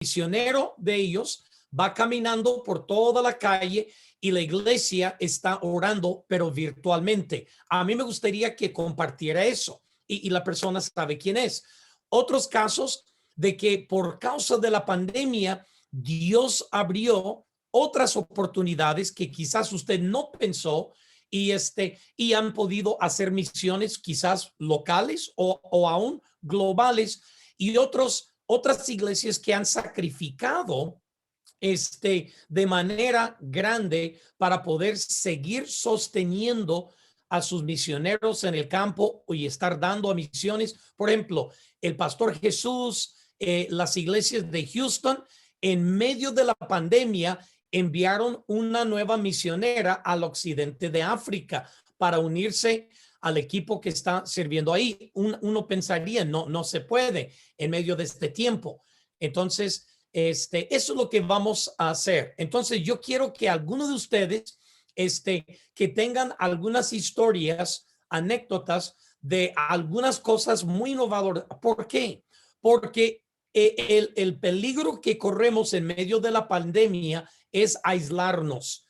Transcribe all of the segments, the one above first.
misionero de ellos va caminando por toda la calle y la iglesia está orando, pero virtualmente. A mí me gustaría que compartiera eso y la persona sabe quién es. Otros casos de que por causa de la pandemia, Dios abrió otras oportunidades que quizás usted no pensó y han podido hacer misiones quizás locales o aún globales y otras iglesias que han sacrificado de manera grande para poder seguir sosteniendo a sus misioneros en el campo y estar dando a misiones. Por ejemplo, el pastor Jesús, las iglesias de Houston, en medio de la pandemia, enviaron una nueva misionera al occidente de África para unirse al equipo que está sirviendo ahí. Uno pensaría, no se puede en medio de este tiempo. Entonces, eso es lo que vamos a hacer. Entonces, yo quiero que algunos de ustedes, que tengan algunas historias, anécdotas de algunas cosas muy innovadoras. ¿Por qué? Porque el peligro que corremos en medio de la pandemia es aislarnos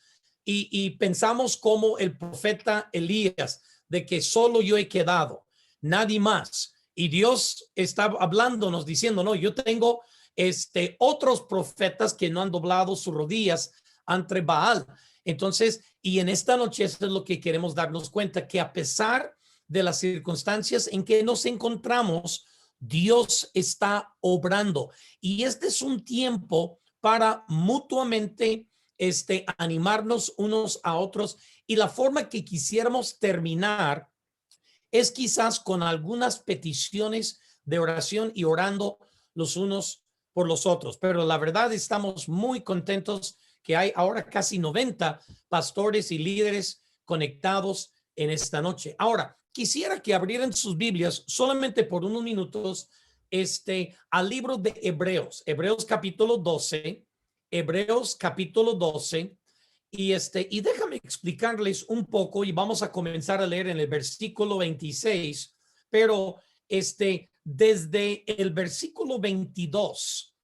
y pensamos como el profeta Elías, de que solo yo he quedado, nadie más. Y Dios está hablándonos diciendo, no, yo tengo otros profetas que no han doblado sus rodillas ante Baal. Entonces, y en esta noche eso es lo que queremos darnos cuenta, que a pesar de las circunstancias en que nos encontramos, Dios está obrando. Y este es un tiempo para mutuamente animarnos unos a otros. Y la forma que quisiéramos terminar es quizás con algunas peticiones de oración y orando los unos por los otros. Pero la verdad estamos muy contentos que hay ahora casi 90 pastores y líderes conectados en esta noche. Ahora, quisiera que abrieran sus Biblias solamente por unos minutos al libro de Hebreos, Hebreos capítulo 12, Hebreos capítulo 12. Y déjame explicarles un poco y vamos a comenzar a leer en el versículo 26, pero desde el versículo 22,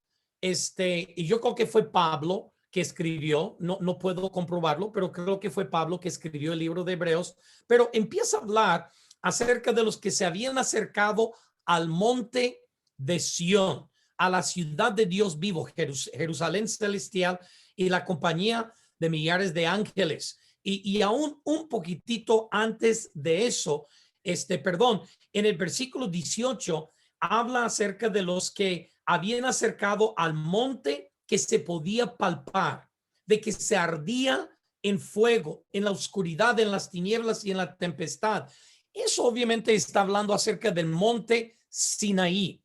y yo creo que fue Pablo que escribió, no puedo comprobarlo, pero creo que fue Pablo que escribió el libro de Hebreos, pero empieza a hablar acerca de los que se habían acercado al monte de Sión, a la ciudad de Dios vivo, Jerusalén celestial y la compañía de millares de ángeles. Y aún un poquitito antes de eso, en el versículo 18 habla acerca de los que habían acercado al monte que se podía palpar, de que se ardía en fuego, en la oscuridad, en las tinieblas y en la tempestad. Eso obviamente está hablando acerca del monte Sinaí.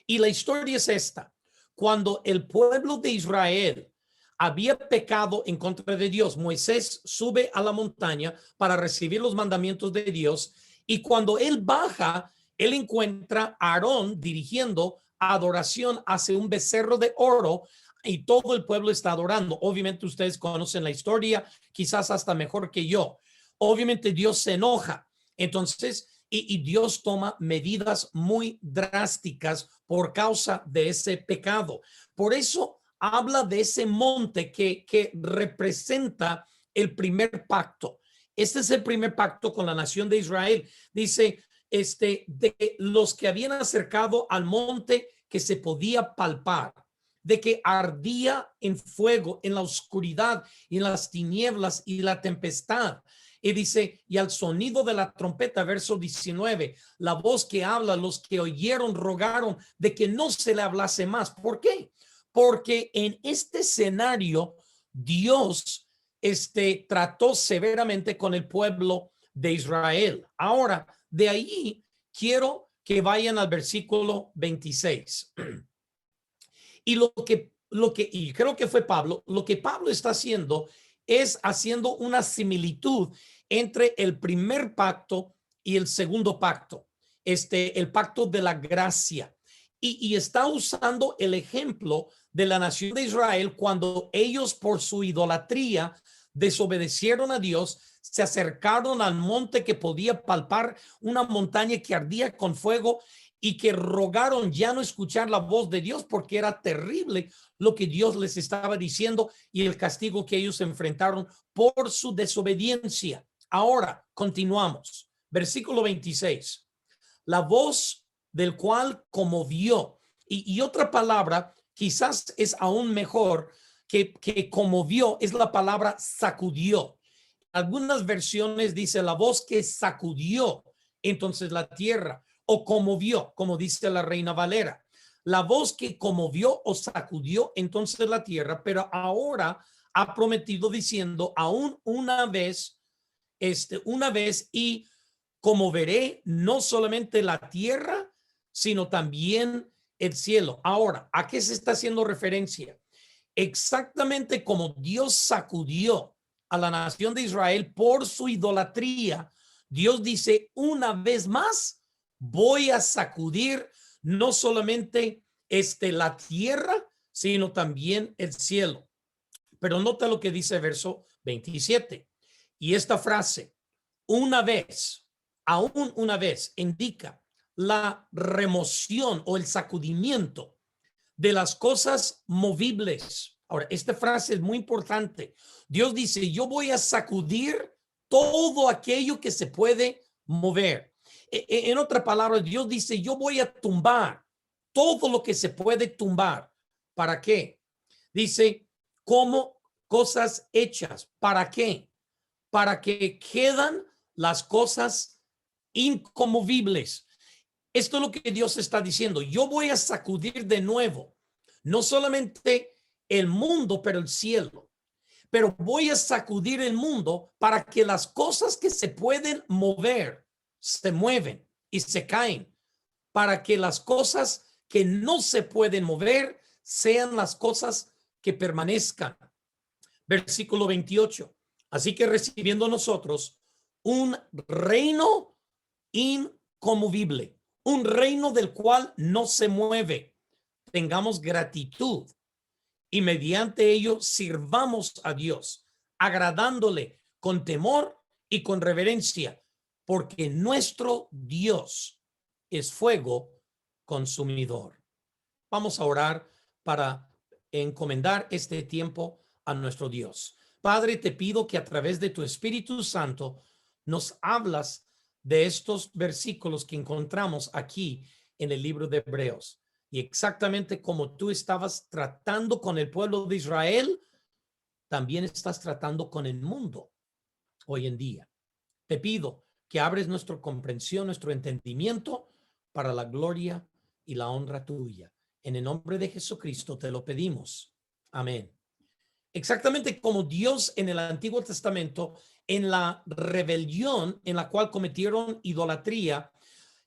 Y la historia es esta: cuando el pueblo de Israel había pecado en contra de Dios, Moisés sube a la montaña para recibir los mandamientos de Dios, y cuando él baja, él encuentra a Aarón dirigiendo adoración hacia un becerro de oro y todo el pueblo está adorando. Obviamente ustedes conocen la historia, quizás hasta mejor que yo. Obviamente Dios se enoja. Entonces, y Dios toma medidas muy drásticas por causa de ese pecado. Por eso habla de ese monte que representa el primer pacto. Este es el primer pacto con la nación de Israel. Dice, de los que habían acercado al monte que se podía palpar, de que ardía en fuego, en la oscuridad y en las tinieblas y la tempestad. Y dice, y al sonido de la trompeta, verso 19, la voz que habla, los que oyeron rogaron de que no se le hablase más. ¿Por qué? Porque en este escenario Dios trató severamente con el pueblo de Israel. Ahora, de ahí quiero que vayan al versículo 26. Y y creo que fue Pablo, lo que Pablo está haciendo es haciendo una similitud entre el primer pacto y el segundo pacto, el pacto de la gracia. Y está usando el ejemplo de la nación de Israel cuando ellos por su idolatría desobedecieron a Dios, se acercaron al monte que podía palpar, una montaña que ardía con fuego, y que rogaron ya no escuchar la voz de Dios porque era terrible lo que Dios les estaba diciendo y el castigo que ellos enfrentaron por su desobediencia. Ahora continuamos. Versículo 26. La voz del cual conmovió. Y otra palabra quizás es aún mejor que conmovió, es la palabra sacudió. Algunas versiones dice la voz que sacudió entonces la tierra o conmovió, como dice la Reina Valera. La voz que conmovió o sacudió entonces la tierra, pero ahora ha prometido diciendo aún una vez y conmoveré no solamente la tierra, sino también el cielo. Ahora, ¿a qué se está haciendo referencia? Exactamente como Dios sacudió a la nación de Israel por su idolatría, Dios dice una vez más, voy a sacudir no solamente la tierra, sino también el cielo. Pero nota lo que dice verso 27. Y esta frase, una vez, aún una vez, indica la remoción o el sacudimiento de las cosas movibles. Ahora, esta frase es muy importante. Dios dice, yo voy a sacudir todo aquello que se puede mover. En otra palabra, Dios dice, yo voy a tumbar todo lo que se puede tumbar. ¿Para qué? Dice, como cosas hechas. ¿Para qué? Para que quedan las cosas inconmovibles. Esto es lo que Dios está diciendo. Yo voy a sacudir de nuevo, no solamente el mundo, pero el cielo. Pero voy a sacudir el mundo para que las cosas que se pueden mover se mueven y se caen. Para que las cosas que no se pueden mover sean las cosas que permanezcan. Versículo 28. Así que recibiendo nosotros un reino inconmovible, un reino del cual no se mueve, tengamos gratitud y mediante ello sirvamos a Dios, agradándole con temor y con reverencia, porque nuestro Dios es fuego consumidor. Vamos a orar para encomendar este tiempo a nuestro Dios. Padre, te pido que a través de tu Espíritu Santo nos hablas de estos versículos que encontramos aquí en el libro de Hebreos. Y exactamente como tú estabas tratando con el pueblo de Israel, también estás tratando con el mundo hoy en día. Te pido que abres nuestra comprensión, nuestro entendimiento para la gloria y la honra tuya. En el nombre de Jesucristo te lo pedimos. Amén. Exactamente como Dios en el Antiguo Testamento, en la rebelión en la cual cometieron idolatría,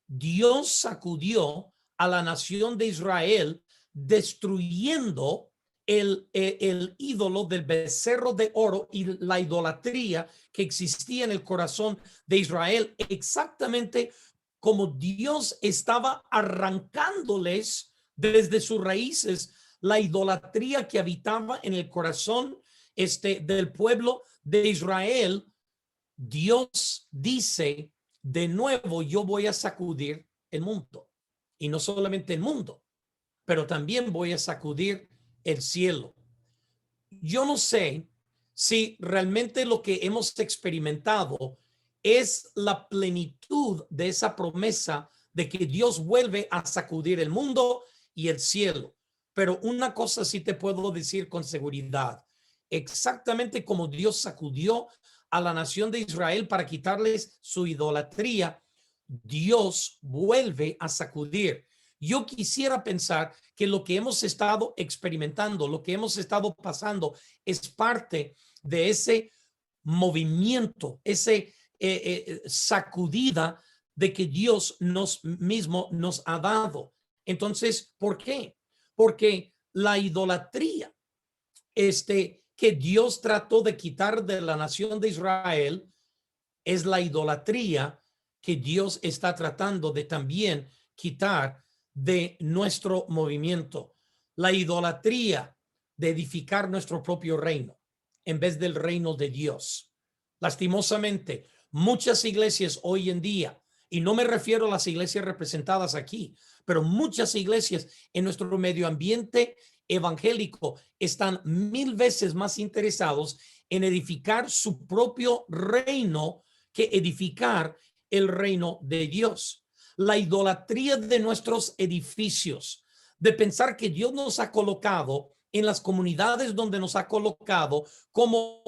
Dios sacudió a la nación de Israel destruyendo el ídolo del becerro de oro y la idolatría que existía en el corazón de Israel, exactamente como Dios estaba arrancándoles desde sus raíces la idolatría que habitaba en el corazón del pueblo de Israel. Dios dice, de nuevo, yo voy a sacudir el mundo. Y no solamente el mundo, pero también voy a sacudir el cielo. Yo no sé si realmente lo que hemos experimentado es la plenitud de esa promesa de que Dios vuelve a sacudir el mundo y el cielo. Pero una cosa sí te puedo decir con seguridad. Exactamente como Dios sacudió a la nación de Israel para quitarles su idolatría, Dios vuelve a sacudir. Yo quisiera pensar que lo que hemos estado experimentando, lo que hemos estado pasando, es parte de ese movimiento, ese sacudida de que Dios mismo nos ha dado. Entonces, ¿por qué? Porque la idolatría que Dios trató de quitar de la nación de Israel es la idolatría que Dios está tratando de también quitar de nuestro movimiento. La idolatría de edificar nuestro propio reino en vez del reino de Dios. Lastimosamente, muchas iglesias hoy en día Y no me refiero a las iglesias representadas aquí, pero muchas iglesias en nuestro medio ambiente evangélico están 1000 veces más interesados en edificar su propio reino que edificar el reino de Dios. La idolatría de nuestros edificios, de pensar que Dios nos ha colocado en las comunidades donde nos ha colocado como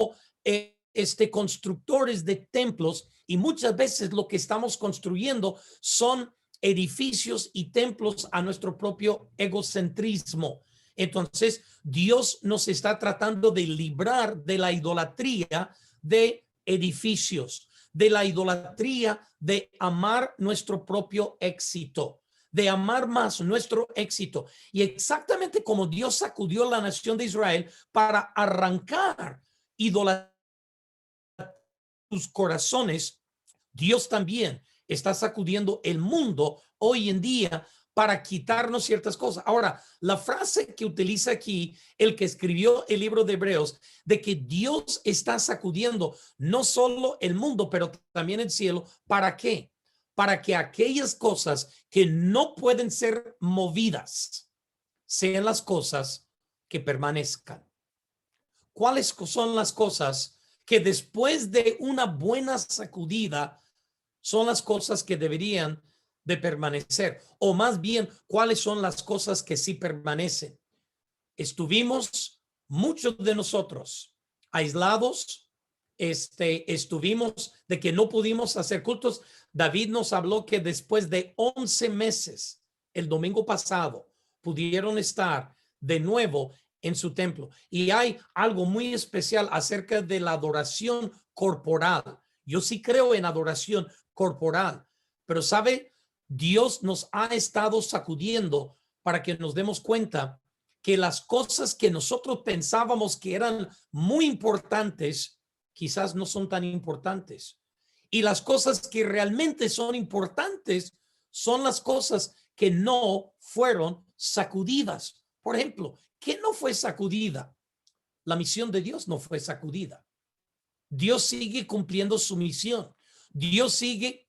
constructores de templos, y muchas veces lo que estamos construyendo son edificios y templos a nuestro propio egocentrismo. Entonces, Dios nos está tratando de librar de la idolatría de edificios, de la idolatría de amar nuestro propio éxito, de amar más nuestro éxito. Y exactamente como Dios sacudió la nación de Israel para arrancar idolatría de sus corazones, Dios también está sacudiendo el mundo hoy en día para quitarnos ciertas cosas. Ahora, la frase que utiliza aquí el que escribió el libro de Hebreos, de que Dios está sacudiendo no solo el mundo, pero también el cielo, ¿para qué? Para que aquellas cosas que no pueden ser movidas sean las cosas que permanezcan. ¿Cuáles son las cosas que después de una buena sacudida son las cosas que deberían de permanecer? O más bien, ¿cuáles son las cosas que sí permanecen? Estuvimos, muchos de nosotros, aislados, estuvimos de que no pudimos hacer cultos. David nos habló que después de 11 meses, el domingo pasado, pudieron estar de nuevo en su templo. Y hay algo muy especial acerca de la adoración corporal. Yo sí creo en adoración corporal, pero sabe, Dios nos ha estado sacudiendo para que nos demos cuenta que las cosas que nosotros pensábamos que eran muy importantes, quizás no son tan importantes. Y las cosas que realmente son importantes son las cosas que no fueron sacudidas. Por ejemplo, ¿qué no fue sacudida? La misión de Dios no fue sacudida. Dios sigue cumpliendo su misión. Dios sigue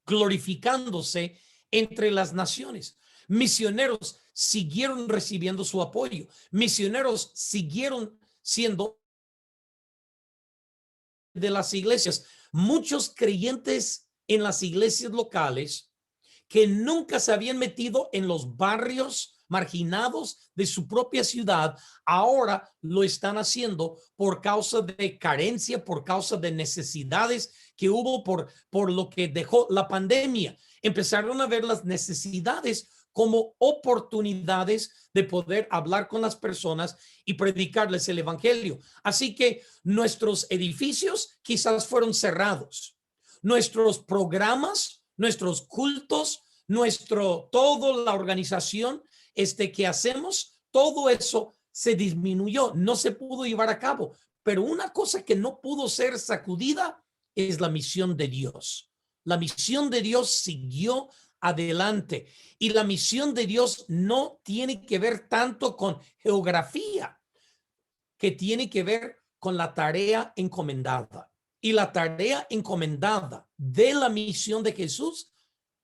glorificándose entre las naciones. Misioneros siguieron recibiendo su apoyo. Misioneros siguieron siendo de las iglesias. Muchos creyentes en las iglesias locales que nunca se habían metido en los barrios marginados de su propia ciudad, ahora lo están haciendo por causa de carencia, por causa de necesidades que hubo por lo que dejó la pandemia. Empezaron a ver las necesidades como oportunidades de poder hablar con las personas y predicarles el evangelio. Así que nuestros edificios quizás fueron cerrados, nuestros programas, nuestros cultos, toda la organización que hacemos, todo eso se disminuyó, no se pudo llevar a cabo. Pero una cosa que no pudo ser sacudida es la misión de Dios. La misión de Dios siguió adelante, y la misión de Dios no tiene que ver tanto con geografía, que tiene que ver con la tarea encomendada. Y la tarea encomendada de la misión de Jesús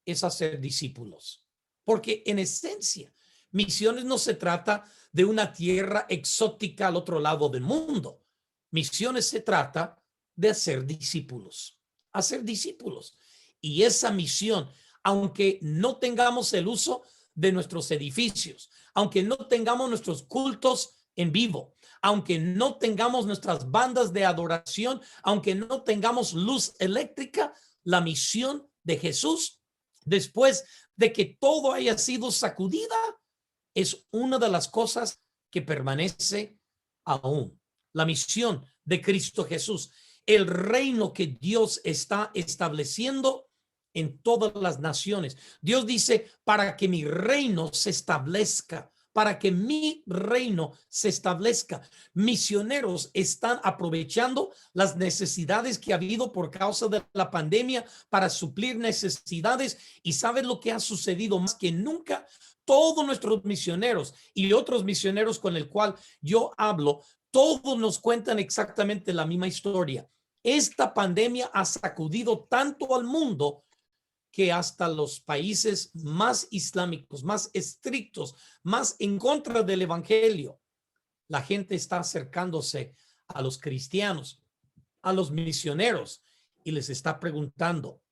es hacer discípulos. Porque en esencia, misiones no se trata de una tierra exótica al otro lado del mundo. Misiones se trata de hacer discípulos. Hacer discípulos. Y esa misión, aunque no tengamos el uso de nuestros edificios, aunque no tengamos nuestros cultos en vivo, aunque no tengamos nuestras bandas de adoración, aunque no tengamos luz eléctrica, la misión de Jesús, después de que todo haya sido sacudida, es una de las cosas que permanece aún. La misión de Cristo Jesús, el reino que Dios está estableciendo en todas las naciones. Dios dice, para que mi reino se establezca, para que mi reino se establezca. Misioneros están aprovechando las necesidades que ha habido por causa de la pandemia para suplir necesidades. ¿Y sabes lo que ha sucedido más que nunca? Todos nuestros misioneros y otros misioneros con el cual yo hablo, todos nos cuentan exactamente la misma historia. Esta pandemia ha sacudido tanto al mundo que hasta los países más islámicos, más estrictos, más en contra del evangelio, la gente está acercándose a los cristianos, a los misioneros, y les está preguntando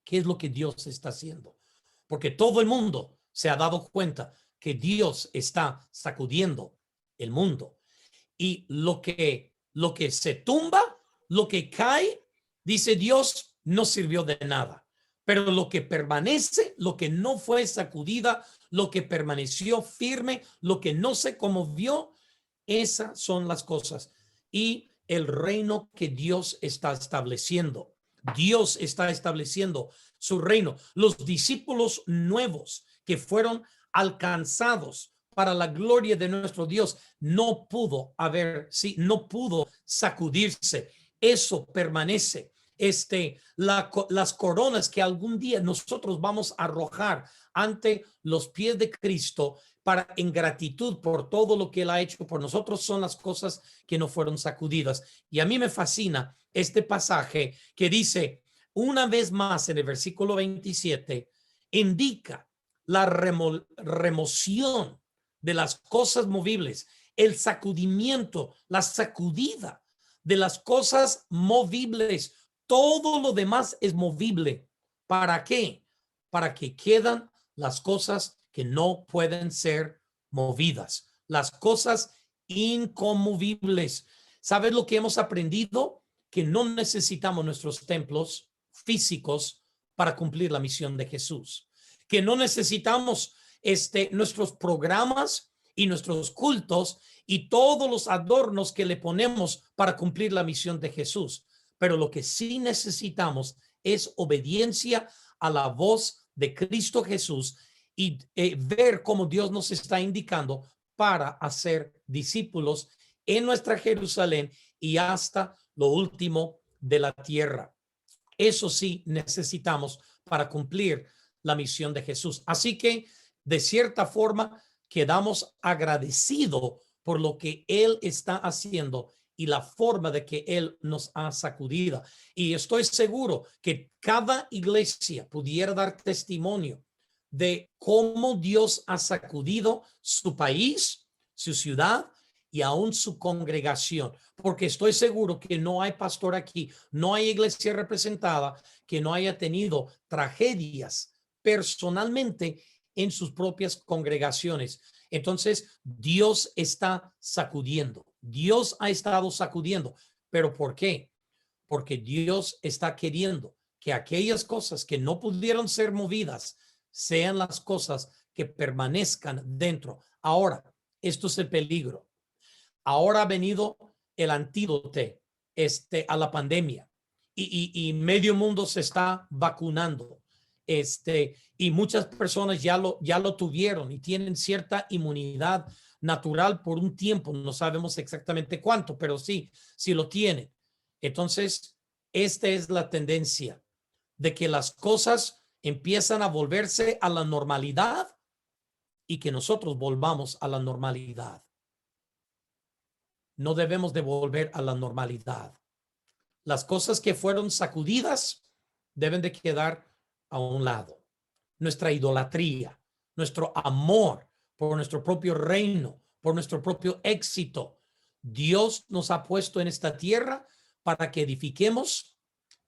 qué es lo que Dios está haciendo. Porque todo el mundo se ha dado cuenta que Dios está sacudiendo el mundo. Y lo que se tumba, lo que cae, dice Dios, no sirvió de nada. Pero lo que permanece, lo que no fue sacudida, lo que permaneció firme, lo que no se conmovió, esas son las cosas. Y el reino que Dios está estableciendo. Dios está estableciendo su reino. Los discípulos nuevos que fueron alcanzados para la gloria de nuestro Dios, no pudo haber, sí, no pudo sacudirse. Eso permanece. Las coronas que algún día nosotros vamos a arrojar ante los pies de Cristo para en gratitud por todo lo que Él ha hecho por nosotros son las cosas que no fueron sacudidas. Y a mí me fascina este pasaje que dice una vez más en el versículo 27, indica la remoción de las cosas movibles, el sacudimiento, la sacudida de las cosas movibles. Todo lo demás es movible. ¿Para qué? Para que quedan las cosas que no pueden ser movidas, las cosas inconmovibles. ¿Sabes lo que hemos aprendido? Que no necesitamos nuestros templos físicos para cumplir la misión de Jesús, que no necesitamos nuestros programas y nuestros cultos y todos los adornos que le ponemos para cumplir la misión de Jesús. Pero lo que sí necesitamos es obediencia a la voz de Cristo Jesús y ver cómo Dios nos está indicando para hacer discípulos en nuestra Jerusalén y hasta lo último de la tierra. Eso sí necesitamos para cumplir la misión de Jesús. Así que, de cierta forma, quedamos agradecidos por lo que Él está haciendo y la forma de que Él nos ha sacudido. Y estoy seguro que cada iglesia pudiera dar testimonio de cómo Dios ha sacudido su país, su ciudad y aún su congregación, porque estoy seguro que no hay pastor aquí, no hay iglesia representada que no haya tenido tragedias personalmente en sus propias congregaciones. Entonces, Dios está sacudiendo, Dios ha estado sacudiendo, pero ¿por qué? Porque Dios está queriendo que aquellas cosas que no pudieron ser movidas sean las cosas que permanezcan dentro. Ahora, esto es el peligro. Ahora ha venido el antídoto a la pandemia y medio mundo se está vacunando. Y muchas personas ya lo tuvieron y tienen cierta inmunidad natural por un tiempo. No sabemos exactamente cuánto, pero sí lo tienen. Entonces, esta es la tendencia de que las cosas empiezan a volverse a la normalidad y que nosotros volvamos a la normalidad. No debemos de volver a la normalidad. Las cosas que fueron sacudidas deben de quedar a un lado. Nuestra idolatría, nuestro amor por nuestro propio reino, por nuestro propio éxito. Dios nos ha puesto en esta tierra para que edifiquemos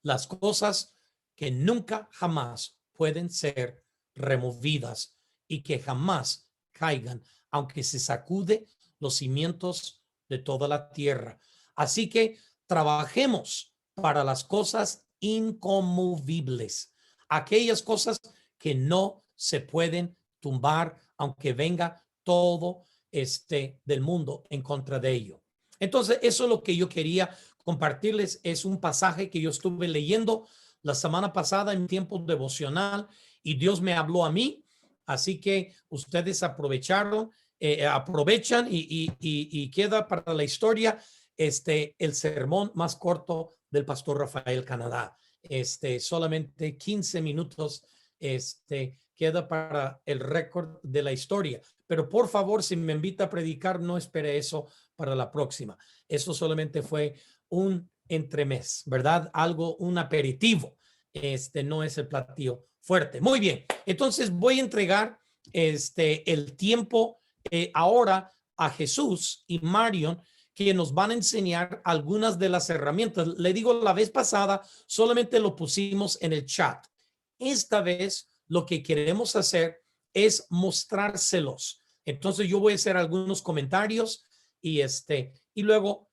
las cosas que nunca jamás pueden ser removidas y que jamás caigan, aunque se sacude los cimientos de toda la tierra. Así que trabajemos para las cosas inconmovibles, aquellas cosas que no se pueden tumbar, aunque venga todo del mundo en contra de ello. Entonces, eso es lo que yo quería compartirles. Es un pasaje que yo estuve leyendo la semana pasada en tiempo devocional y Dios me habló a mí. Así que ustedes aprovechan y queda para la historia el sermón más corto del pastor Rafael Canadá. Solamente 15 minutos queda para el récord de la historia. Pero por favor, si me invita a predicar, no espere eso para la próxima. Eso solamente fue un entremés, ¿verdad? Un aperitivo. No es el platillo fuerte. Muy bien. Entonces voy a entregar el tiempo ahora a Jesús y Marion, que nos van a enseñar algunas de las herramientas. Le digo, la vez pasada solamente lo pusimos en el chat. Esta vez lo que queremos hacer es mostrárselos. Entonces yo voy a hacer algunos comentarios y y luego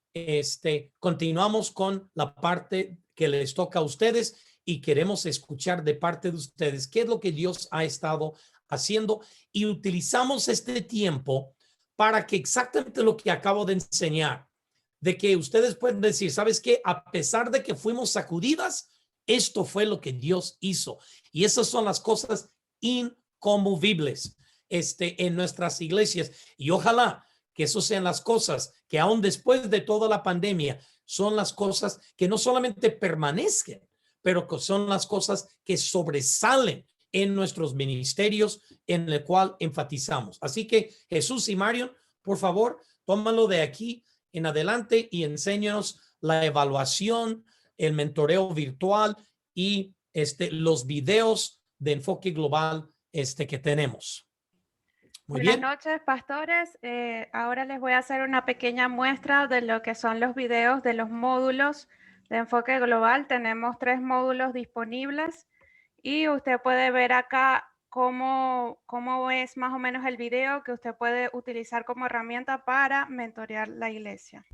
continuamos con la parte que les toca a ustedes y queremos escuchar de parte de ustedes qué es lo que Dios ha estado haciendo y utilizamos este tiempo para que exactamente lo que acabo de enseñar, de que ustedes pueden decir, ¿sabes qué? A pesar de que fuimos sacudidas, esto fue lo que Dios hizo. Y esas son las cosas inconmovibles en nuestras iglesias. Y ojalá que eso sean las cosas que aún después de toda la pandemia son las cosas que no solamente permanezcan, pero que son las cosas que sobresalen en nuestros ministerios en el cual enfatizamos. Así que Jesús y Marion, por favor, tómalo de aquí en adelante y enséñanos la evaluación, el mentoreo virtual y los videos de enfoque global que tenemos. Muy Buenas bien. noches, pastores. Ahora les voy a hacer una pequeña muestra de lo que son los videos de los módulos de enfoque global. Tenemos 3 módulos disponibles y usted puede ver acá cómo es más o menos el video que usted puede utilizar como herramienta para mentorear la iglesia.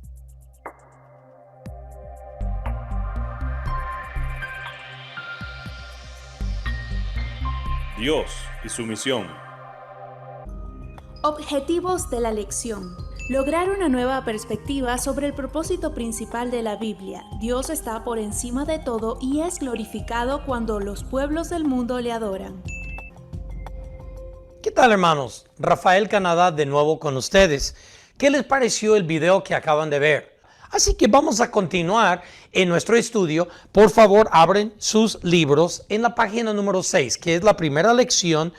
Dios y su misión. Objetivos de la lección. Lograr una nueva perspectiva sobre el propósito principal de la Biblia. Dios está por encima de todo y es glorificado cuando los pueblos del mundo le adoran. ¿Qué tal, hermanos? Rafael Canadá de nuevo con ustedes. ¿Qué les pareció el video que acaban de ver? Así que vamos a continuar en nuestro estudio. Por favor, abren sus libros en la página número 6, que es la primera lección.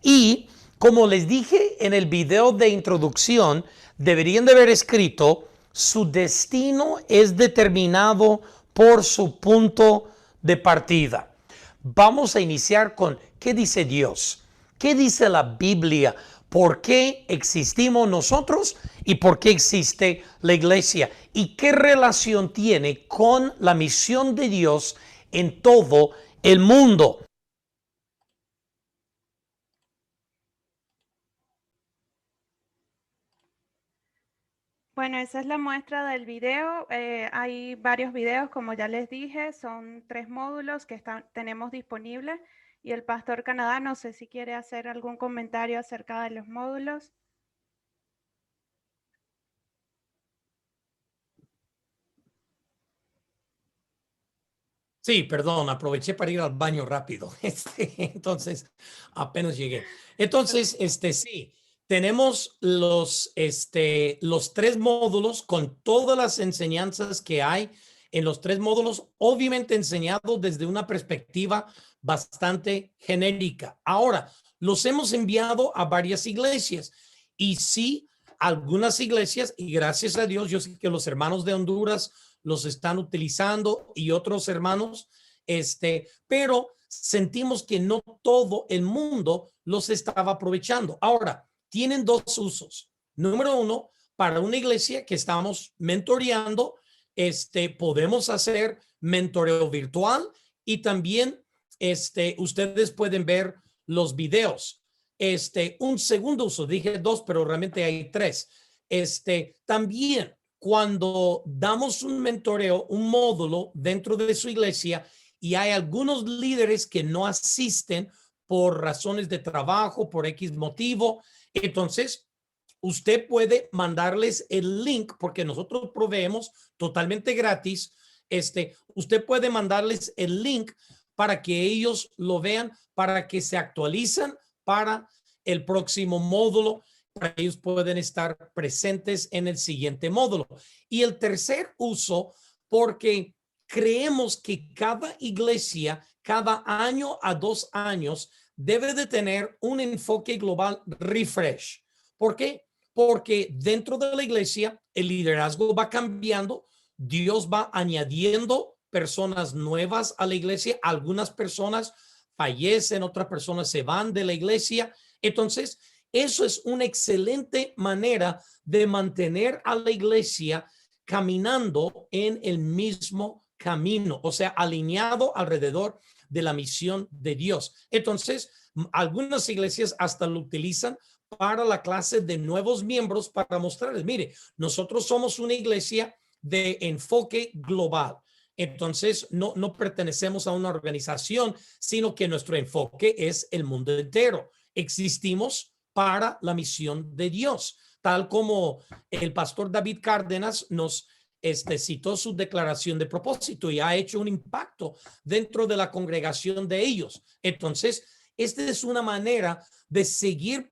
Y como les dije en el video de introducción, deberían de haber escrito: su destino es determinado por su punto de partida. Vamos a iniciar con ¿qué dice Dios? ¿Qué dice la Biblia? ¿Por qué existimos nosotros y por qué existe la iglesia? ¿Y qué relación tiene con la misión de Dios en todo el mundo? Bueno, esa es la muestra del video. Hay varios videos, como ya les dije, son 3 módulos que tenemos disponibles. Y el pastor Canadá, no sé si quiere hacer algún comentario acerca de los módulos. Sí, perdón, aproveché para ir al baño rápido. Entonces, apenas llegué. Entonces, sí, tenemos los 3 módulos con todas las enseñanzas que hay en los 3 módulos, obviamente enseñados desde una perspectiva bastante genérica. Ahora, los hemos enviado a varias iglesias y sí, algunas iglesias, y gracias a Dios, yo sé que los hermanos de Honduras los están utilizando y otros hermanos, pero sentimos que no todo el mundo los estaba aprovechando. Ahora, tienen 2 usos. Número 1, para una iglesia que estamos mentoreando, podemos hacer mentoreo virtual y también, ustedes pueden ver los videos. Un segundo uso, dije 2, pero realmente hay 3. También cuando damos un mentoreo, un módulo dentro de su iglesia y hay algunos líderes que no asisten por razones de trabajo, por X motivo, entonces usted puede mandarles el link porque nosotros proveemos totalmente gratis. Usted puede mandarles el link para que ellos lo vean, para que se actualicen para el próximo módulo, para que ellos pueden estar presentes en el siguiente módulo. Y el tercer uso, porque creemos que cada iglesia, cada año a 2 años, debe de tener un enfoque global refresh. ¿Por qué? Porque dentro de la iglesia el liderazgo va cambiando, Dios va añadiendo personas nuevas a la iglesia, algunas personas fallecen, otras personas se van de la iglesia. Entonces, eso es una excelente manera de mantener a la iglesia caminando en el mismo camino, o sea, alineado alrededor de la misión de Dios. Entonces, algunas iglesias hasta lo utilizan para la clase de nuevos miembros para mostrarles, mire, nosotros somos una iglesia de enfoque global. Entonces, no pertenecemos a una organización, sino que nuestro enfoque es el mundo entero. Existimos para la misión de Dios, tal como el pastor David Cárdenas nos citó su declaración de propósito y ha hecho un impacto dentro de la congregación de ellos. Entonces, esta es una manera de seguir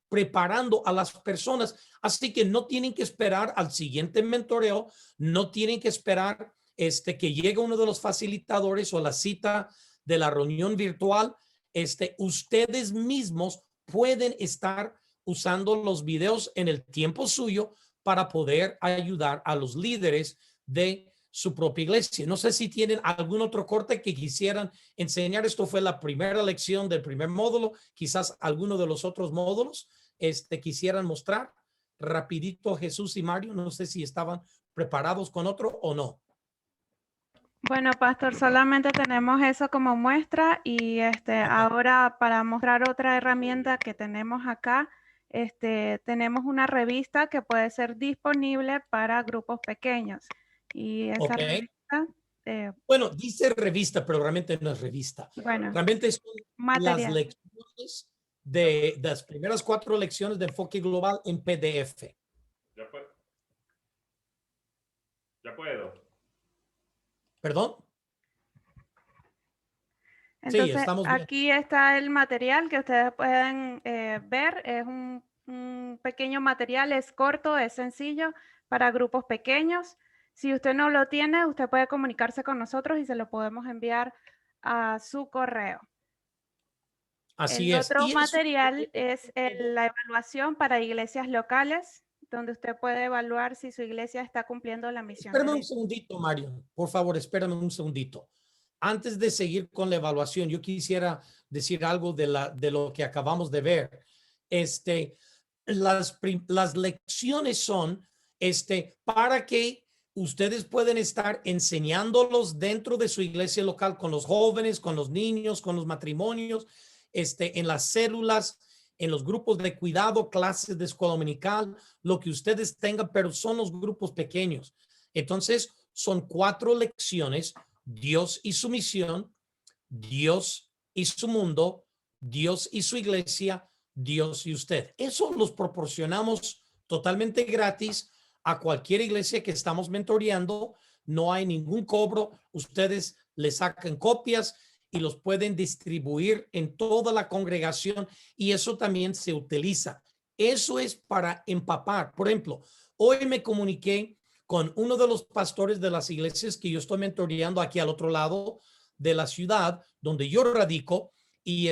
preparando a las personas. Así que no tienen que esperar al siguiente mentoreo, no tienen que esperar que llegue uno de los facilitadores o la cita de la reunión virtual. Ustedes mismos pueden estar usando los videos en el tiempo suyo para poder ayudar a los líderes de su propia iglesia. No sé si tienen algún otro corte que quisieran enseñar. Esto fue la primera lección del primer módulo. Quizás alguno de los otros módulos quisieran mostrar rapidito. Jesús y Mario, no sé si estaban preparados con otro o no. Bueno, pastor, solamente tenemos eso como muestra y ahora para mostrar otra herramienta que tenemos acá, tenemos una revista que puede ser disponible para grupos pequeños y esa revista, bueno, dice revista, pero realmente no es revista. Bueno, realmente son material. las lecciones de las primeras 4 lecciones de enfoque global en PDF. Ya puedo. ¿Perdón? Entonces, sí, estamos bien. Aquí está el material que ustedes pueden ver. Es un pequeño material, es corto, es sencillo para grupos pequeños. Si usted no lo tiene, usted puede comunicarse con nosotros y se lo podemos enviar a su correo. Así el es. otro material es la evaluación para iglesias locales, donde usted puede evaluar si su iglesia está cumpliendo la misión. Espérame un segundito, Mario. Por favor, espérame un segundito. Antes de seguir con la evaluación, yo quisiera decir algo de lo que acabamos de ver. Las lecciones son para que ustedes pueden estar enseñándolos dentro de su iglesia local con los jóvenes, con los niños, con los matrimonios, en las células, en los grupos de cuidado, clases de escuela dominical, lo que ustedes tengan, pero son los grupos pequeños. Entonces, son 4 lecciones: Dios y su misión, Dios y su mundo, Dios y su iglesia, Dios y usted. Eso los proporcionamos totalmente gratis a cualquier iglesia que estamos mentoreando. No hay ningún cobro. Ustedes le sacan copias y los pueden distribuir en toda la congregación, y eso también se utiliza. Eso es para empapar. Por ejemplo, hoy me comuniqué con uno de los pastores de las iglesias que yo estoy mentoreando aquí al otro lado de la ciudad donde yo radico, y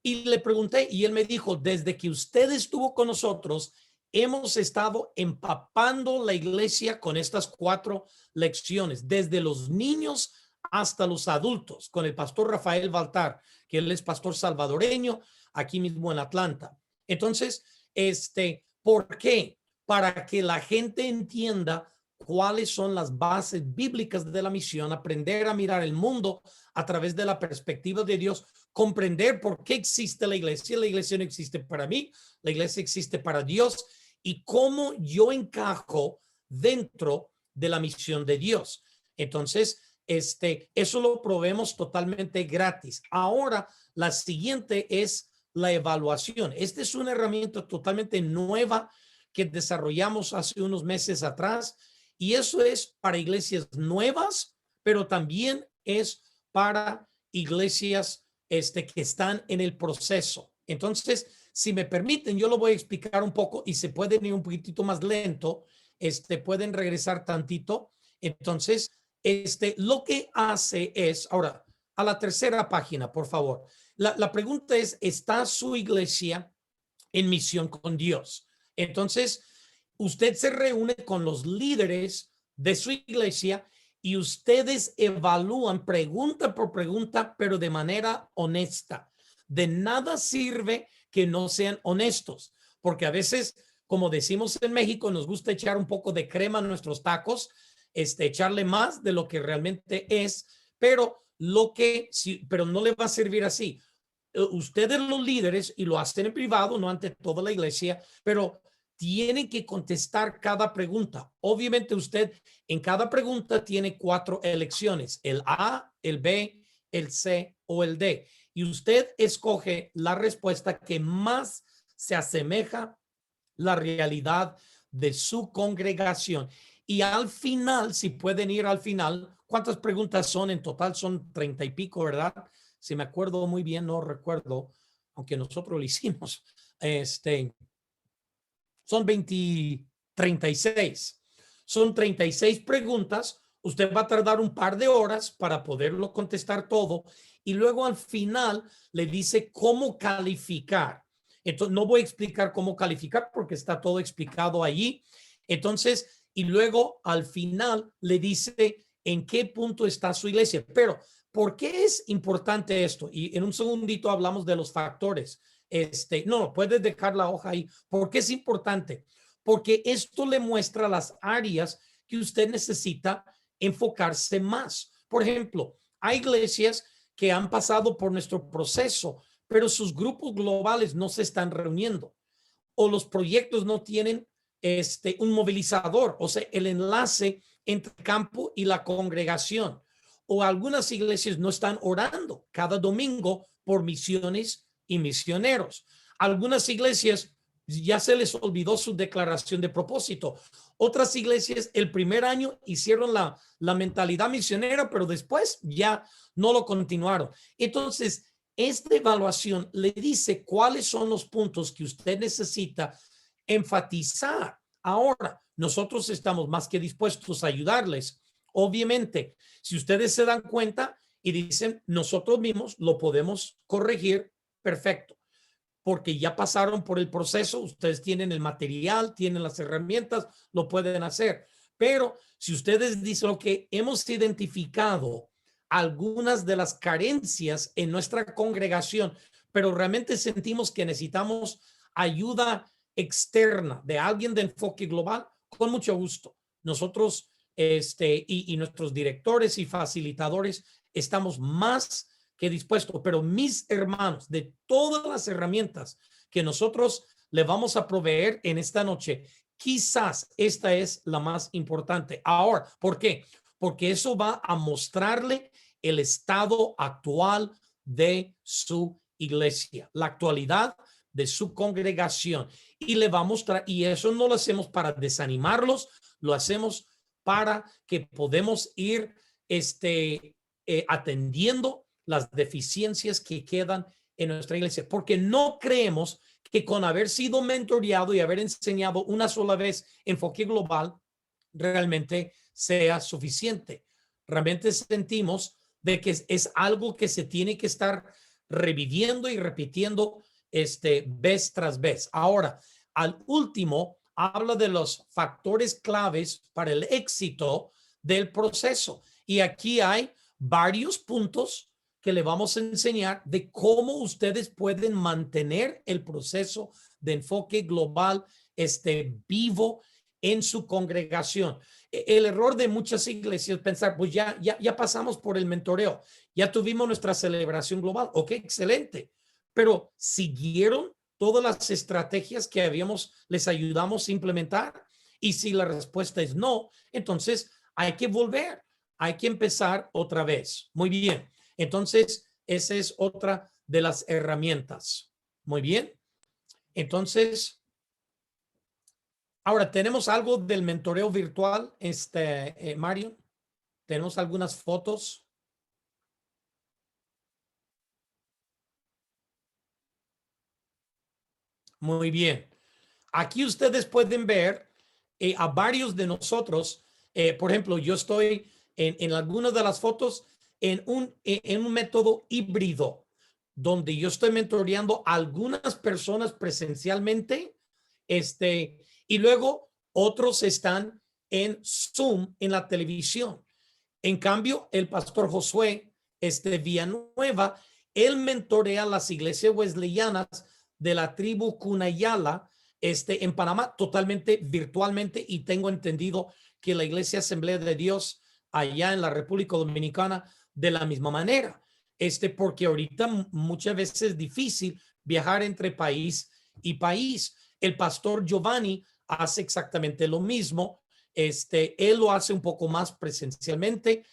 le pregunté y él me dijo: desde que usted estuvo con nosotros, hemos estado empapando la iglesia con estas 4 lecciones, desde los niños hasta los adultos, con el pastor Rafael Baltar, que él es pastor salvadoreño aquí mismo en Atlanta. Entonces, ¿por qué? Para que la gente entienda cuáles son las bases bíblicas de la misión, aprender a mirar el mundo a través de la perspectiva de Dios, comprender por qué existe la iglesia. La iglesia no existe para mí, la iglesia existe para Dios, y cómo yo encajo dentro de la misión de Dios. Entonces, eso lo proveemos totalmente gratis. Ahora, la siguiente es la evaluación. Esta es una herramienta totalmente nueva que desarrollamos hace unos meses atrás, y eso es para iglesias nuevas, pero también es para iglesias que están en el proceso. Entonces, si me permiten, yo lo voy a explicar un poco, y se pueden ir un poquitito más lento, pueden regresar tantito. Entonces, lo que hace es, ahora, a la tercera página, por favor. La pregunta es: ¿está su iglesia en misión con Dios? Entonces, usted se reúne con los líderes de su iglesia y ustedes evalúan pregunta por pregunta, pero de manera honesta. De nada sirve que no sean honestos, porque a veces, como decimos en México, nos gusta echar un poco de crema a nuestros tacos, echarle más de lo que realmente es, pero pero no le va a servir así. Ustedes los líderes, y lo hacen en privado, no ante toda la iglesia, pero tienen que contestar cada pregunta. Obviamente usted en cada pregunta tiene 4 elecciones, el A, el B, el C o el D. Y usted escoge la respuesta que más se asemeja a la realidad de su congregación. Y al final, si pueden ir al final, ¿cuántas preguntas son en total? Son 30 y pico, ¿verdad? Si me acuerdo muy bien, no recuerdo, aunque nosotros lo hicimos. Son 36. Son 36 preguntas. Usted va a tardar un par de horas para poderlo contestar todo. Y luego al final le dice cómo calificar. Entonces, no voy a explicar cómo calificar porque está todo explicado allí. Entonces, y luego al final le dice en qué punto está su iglesia. Pero, ¿por qué es importante esto? Y en un segundito hablamos de los factores. No, puedes dejar la hoja ahí. ¿Por qué es importante? Porque esto le muestra las áreas que usted necesita enfocarse más. Por ejemplo, hay iglesias que han pasado por nuestro proceso, pero sus grupos globales no se están reuniendo o los proyectos no tienen un movilizador, o sea, el enlace entre el campo y la congregación. O algunas iglesias no están orando cada domingo por misiones y misioneros. Algunas iglesias ya se les olvidó su declaración de propósito. Otras iglesias el primer año hicieron la mentalidad misionera, pero después ya no lo continuaron. Entonces, esta evaluación le dice cuáles son los puntos que usted necesita enfatizar. Ahora, nosotros estamos más que dispuestos a ayudarles. Obviamente, si ustedes se dan cuenta y dicen, nosotros mismos lo podemos corregir, perfecto, porque ya pasaron por el proceso, ustedes tienen el material, tienen las herramientas, lo pueden hacer. Pero si ustedes dicen lo que hemos identificado, algunas de las carencias en nuestra congregación, pero realmente sentimos que necesitamos ayuda externa de alguien de enfoque global, con mucho gusto. Nosotros y nuestros directores y facilitadores estamos más que dispuestos, pero mis hermanos, de todas las herramientas que nosotros le vamos a proveer en esta noche, quizás esta es la más importante. Ahora, ¿por qué? Porque eso va a mostrarle el estado actual de su iglesia, la actualidad de su congregación, y le va a mostrar, y eso no lo hacemos para desanimarlos, lo hacemos para que podemos ir atendiendo las deficiencias que quedan en nuestra iglesia, porque no creemos que con haber sido mentoreado y haber enseñado una sola vez enfoque global realmente sea suficiente. Realmente sentimos de que es algo que se tiene que estar reviviendo y repitiendo vez tras vez. Ahora, al último, habla de los factores claves para el éxito del proceso. Y aquí hay varios puntos que le vamos a enseñar de cómo ustedes pueden mantener el proceso de enfoque global vivo en su congregación. El error de muchas iglesias es pensar, pues ya pasamos por el mentoreo, ya tuvimos nuestra celebración global. Ok, excelente. Pero ¿siguieron todas las estrategias que les ayudamos a implementar? Y si la respuesta es no, entonces hay que volver, hay que empezar otra vez. Muy bien. Entonces, esa es otra de las herramientas. Muy bien. Entonces, ahora tenemos algo del mentoreo virtual, Mario. Tenemos algunas fotos. Muy bien. Aquí ustedes pueden ver a varios de nosotros. Por ejemplo, yo estoy en algunas de las fotos en un método híbrido, donde yo estoy mentoreando a algunas personas presencialmente, y luego otros están en Zoom, en la televisión. En cambio, el pastor Josué Villanueva, él mentorea las iglesias wesleyanas de la tribu Cunayala en Panamá totalmente virtualmente, y tengo entendido que la Iglesia Asamblea de Dios allá en la República Dominicana de la misma manera. Porque ahorita muchas veces es difícil viajar entre país y país. El pastor Giovanni hace exactamente lo mismo. Él lo hace un poco más presencialmente,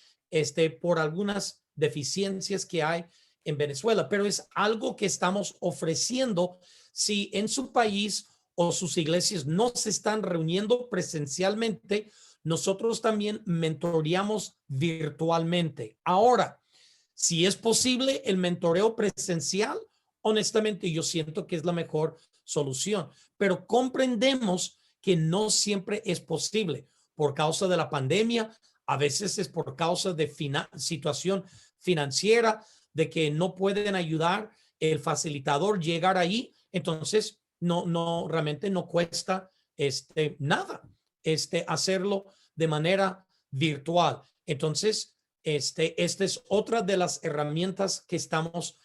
por algunas deficiencias que hay en Venezuela, pero es algo que estamos ofreciendo. Si en su país o sus iglesias no se están reuniendo presencialmente, nosotros también mentoreamos virtualmente. Ahora, si es posible el mentoreo presencial, honestamente yo siento que es la mejor solución, pero comprendemos que no siempre es posible por causa de la pandemia. A veces es por causa de situación financiera, de que no pueden ayudar el facilitador llegar ahí. Entonces realmente no cuesta nada hacerlo de manera virtual. Entonces esta es otra de las herramientas que estamos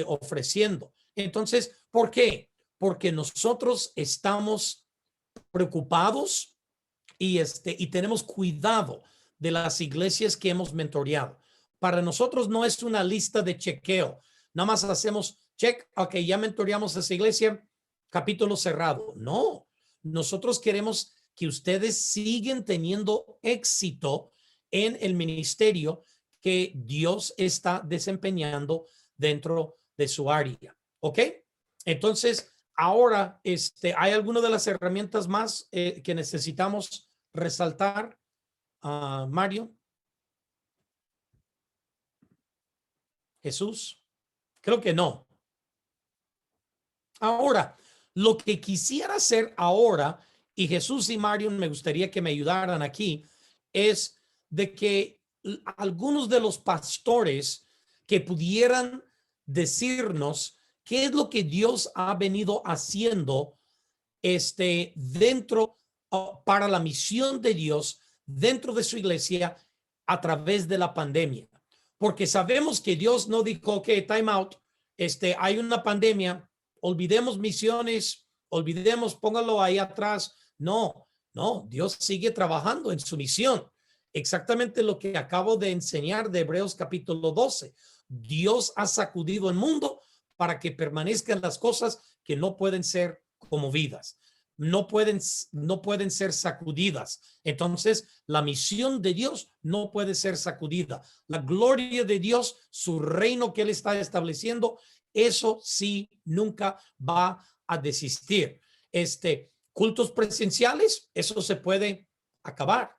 ofreciendo. Entonces, ¿por qué? Porque nosotros estamos preocupados y tenemos cuidado de las iglesias que hemos mentoreado. Para nosotros no es una lista de chequeo. Nada más hacemos check, ok, ya mentoreamos a esa iglesia, capítulo cerrado. No, nosotros queremos que ustedes sigan teniendo éxito en el ministerio que Dios está desempeñando dentro de su área. ¿Ok? Entonces, ahora, ¿hay alguna de las herramientas más que necesitamos resaltar, Mario? Jesús, creo que no. Ahora, lo que quisiera hacer ahora, y Jesús y Mario me gustaría que me ayudaran aquí, es de que algunos de los pastores que pudieran decirnos qué es lo que Dios ha venido haciendo dentro para la misión de Dios dentro de su iglesia a través de la pandemia. Porque sabemos que Dios no dijo, ok, time out, hay una pandemia, olvidemos misiones, olvidemos, póngalo ahí atrás. No, Dios sigue trabajando en su misión. Exactamente lo que acabo de enseñar de Hebreos capítulo 12. Dios ha sacudido el mundo para que permanezcan las cosas que no pueden ser conmovidas. No pueden ser sacudidas. Entonces, la misión de Dios no puede ser sacudida. La gloria de Dios, su reino que Él está estableciendo, eso sí nunca va a desistir. Cultos presenciales, eso se puede acabar,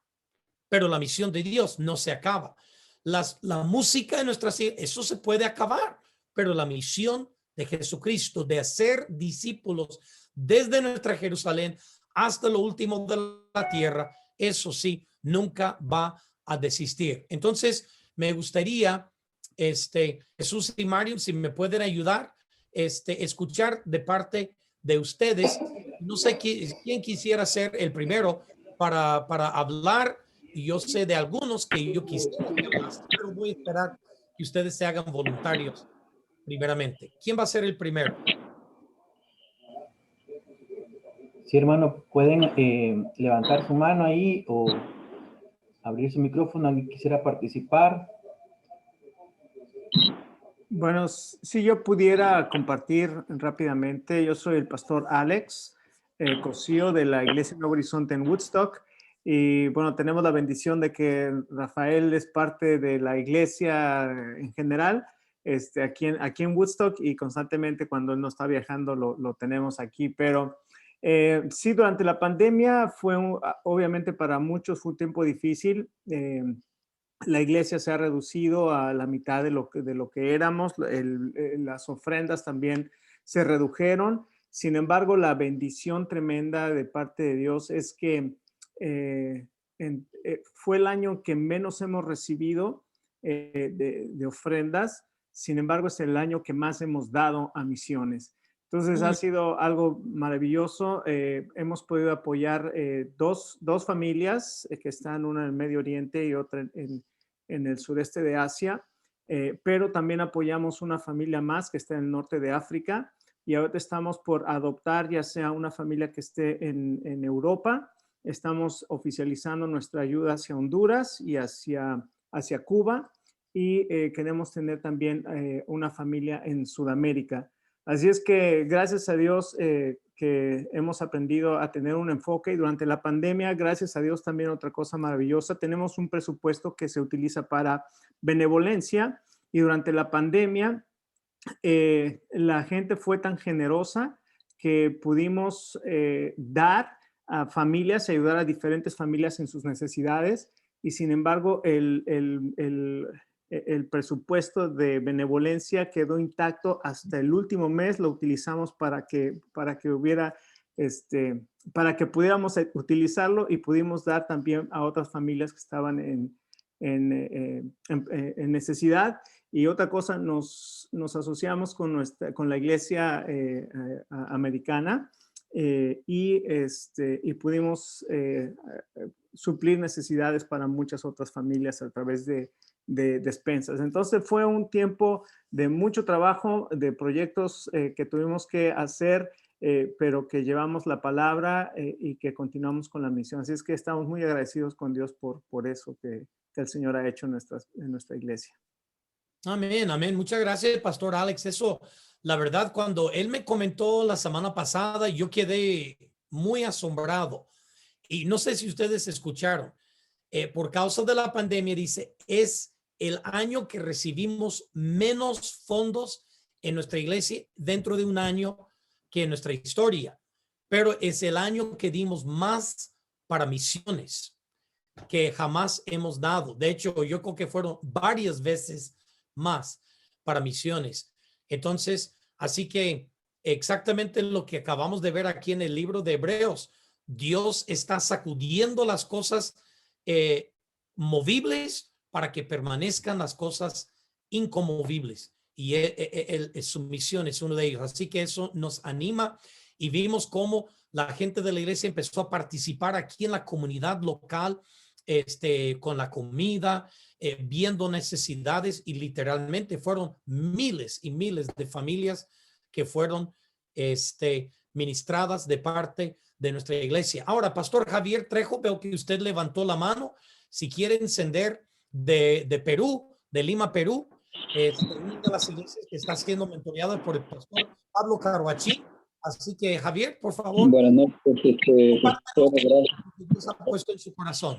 pero la misión de Dios no se acaba. La música de nuestras, eso se puede acabar, pero la misión de Jesucristo de hacer discípulos desde nuestra Jerusalén hasta lo último de la tierra, eso sí, nunca va a desistir. Entonces, me gustaría, Jesús y Mario, si me pueden ayudar, escuchar de parte de ustedes. No sé quién quisiera ser el primero para hablar. Yo sé de algunos que yo quisiera, pero voy a esperar que ustedes se hagan voluntarios primeramente. ¿Quién va a ser el primero? Sí, hermano, pueden levantar su mano ahí o abrir su micrófono. ¿Alguien quisiera participar? Bueno, si yo pudiera compartir rápidamente, yo soy el pastor Alex Cosío de la Iglesia Nuevo Horizonte en Woodstock. Y bueno, tenemos la bendición de que Rafael es parte de la iglesia en general, aquí en Woodstock, y constantemente cuando él no está viajando lo tenemos aquí. Pero sí, durante la pandemia fue obviamente para muchos fue un tiempo difícil. La iglesia se ha reducido a la mitad de lo que éramos. Las ofrendas también se redujeron. Sin embargo, la bendición tremenda de parte de Dios es que fue el año que menos hemos recibido de ofrendas. Sin embargo, es el año que más hemos dado a misiones. Entonces, ha sido algo maravilloso. Hemos podido apoyar dos familias que están, una en el Medio Oriente y otra en el sureste de Asia, pero también apoyamos una familia más que está en el norte de África, y ahora estamos por adoptar ya sea una familia que esté en Europa. Estamos oficializando nuestra ayuda hacia Honduras y hacia Cuba, y queremos tener también una familia en Sudamérica. Así es que gracias a Dios que hemos aprendido a tener un enfoque, y durante la pandemia, gracias a Dios, también otra cosa maravillosa, tenemos un presupuesto que se utiliza para benevolencia, y durante la pandemia la gente fue tan generosa que pudimos dar a familias, ayudar a diferentes familias en sus necesidades, y sin embargo el presupuesto de benevolencia quedó intacto hasta el último mes. Lo utilizamos para que hubiera, para que pudiéramos utilizarlo, y pudimos dar también a otras familias que estaban en necesidad. Y otra cosa, nos asociamos con la iglesia americana, y pudimos suplir necesidades para muchas otras familias a través de despensas. Entonces fue un tiempo de mucho trabajo, de proyectos que tuvimos que hacer, pero que llevamos la palabra y que continuamos con la misión. Así es que estamos muy agradecidos con Dios por eso que el Señor ha hecho en nuestra iglesia. Amén, amén. Muchas gracias, Pastor Alex. Eso, la verdad, cuando él me comentó la semana pasada, yo quedé muy asombrado. Y no sé si ustedes escucharon, por causa de la pandemia, dice, es el año que recibimos menos fondos en nuestra iglesia dentro de un año que en nuestra historia. Pero es el año que dimos más para misiones que jamás hemos dado. De hecho, yo creo que fueron varias veces más para misiones. Entonces, así que exactamente lo que acabamos de ver aquí en el libro de Hebreos, Dios está sacudiendo las cosas movibles para que permanezcan las cosas inconmovibles, y su misión es uno de ellos. Así que eso nos anima, y vimos cómo la gente de la iglesia empezó a participar aquí en la comunidad local, con la comida, viendo necesidades, y literalmente fueron miles y miles de familias que fueron ministradas de parte de nuestra iglesia. Ahora, Pastor Javier Trejo, veo que usted levantó la mano. Si quiere encender de Perú, de Lima, Perú, una de las iglesias que está siendo mentoreada por el Pastor Pablo Carhuachí. Así que, Javier, por favor. Buenas noches, pastor, gracias. Dios ha puesto en su corazón.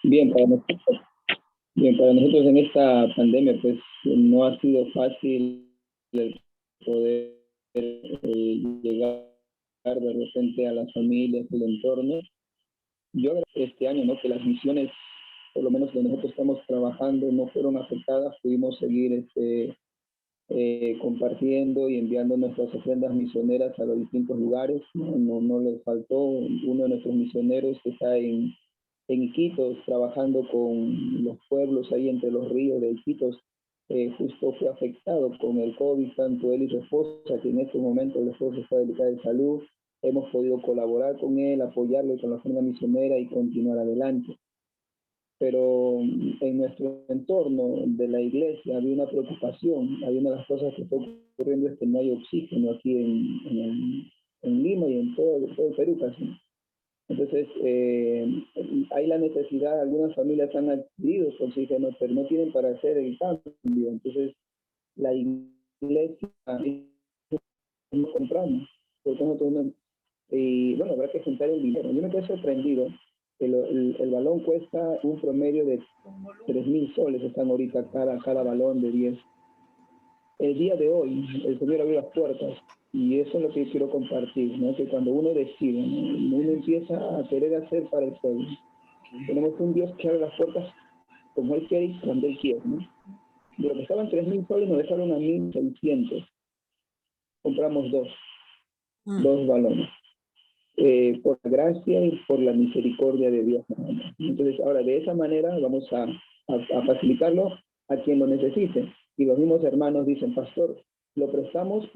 Bien, para nosotros en esta pandemia, pues no ha sido fácil el poder llegar de repente a las familias, el entorno. Yo agradezco este año, ¿no?, que las misiones, por lo menos donde nosotros estamos trabajando, no fueron afectadas. Pudimos seguir compartiendo y enviando nuestras ofrendas misioneras a los distintos lugares. No les faltó. Uno de nuestros misioneros que está en Iquitos, trabajando con los pueblos ahí entre los ríos de Iquitos, justo fue afectado con el COVID, tanto él y su esposa, que en este momento la esposa está delicada de salud. Hemos podido colaborar con él, apoyarle con la ofrenda misionera y continuar adelante. Pero en nuestro entorno de la iglesia había una preocupación. Hay una de las cosas que está ocurriendo es que no hay oxígeno aquí en Lima y en todo el Perú casi. Entonces, hay la necesidad, algunas familias han adquirido oxígeno, pero no tienen para hacer el cambio. Entonces, la iglesia no compramos, porque nosotros no, y bueno, habrá que juntar el dinero. Yo me quedé sorprendido. El balón cuesta un promedio de 3,000 soles, están ahorita cada balón de 10. El día de hoy, el Señor abrió las puertas, y eso es lo que quiero compartir, ¿no? Que cuando uno decide, ¿no?, uno empieza a querer hacer para el pueblo. Tenemos un Dios que abre las puertas como Él quiere y cuando Él quiere, ¿no? De lo que estaban 3,000 soles, nos dejaron a 1,600. Compramos dos balones. Por la gracia y por la misericordia de Dios. Entonces, ahora de esa manera vamos a facilitarlo a quien lo necesite. Y los mismos hermanos dicen, pastor, lo prestamos,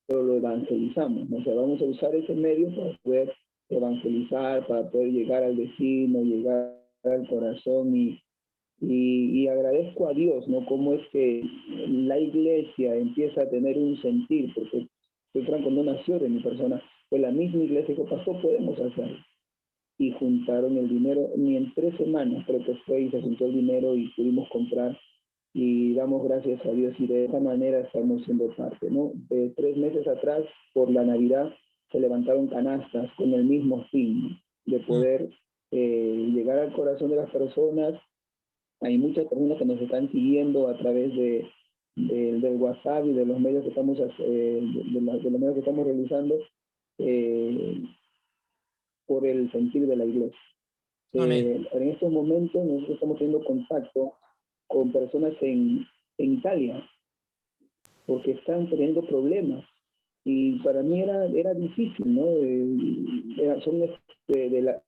pero lo evangelizamos. O sea, vamos a usar ese medio para poder evangelizar, para poder llegar al vecino, llegar al corazón y Y agradezco a Dios, ¿no? Cómo es que la iglesia empieza a tener un sentir, porque soy franco, no nació de mi persona, fue la misma iglesia que pasó, podemos hacerlo. Y juntaron el dinero, ni en 3 semanas creo que fue, y se juntó el dinero y pudimos comprar, y damos gracias a Dios, y de esa manera estamos siendo parte, ¿no? De 3 meses atrás, por la Navidad, se levantaron canastas con el mismo fin, de poder llegar al corazón de las personas. Hay muchas personas que nos están siguiendo a través del WhatsApp y de los medios que estamos, de los medios que estamos realizando, por el sentir de la iglesia. En estos momentos nosotros estamos teniendo contacto con personas en Italia, porque están teniendo problemas. Y para mí era difícil, ¿no? Son de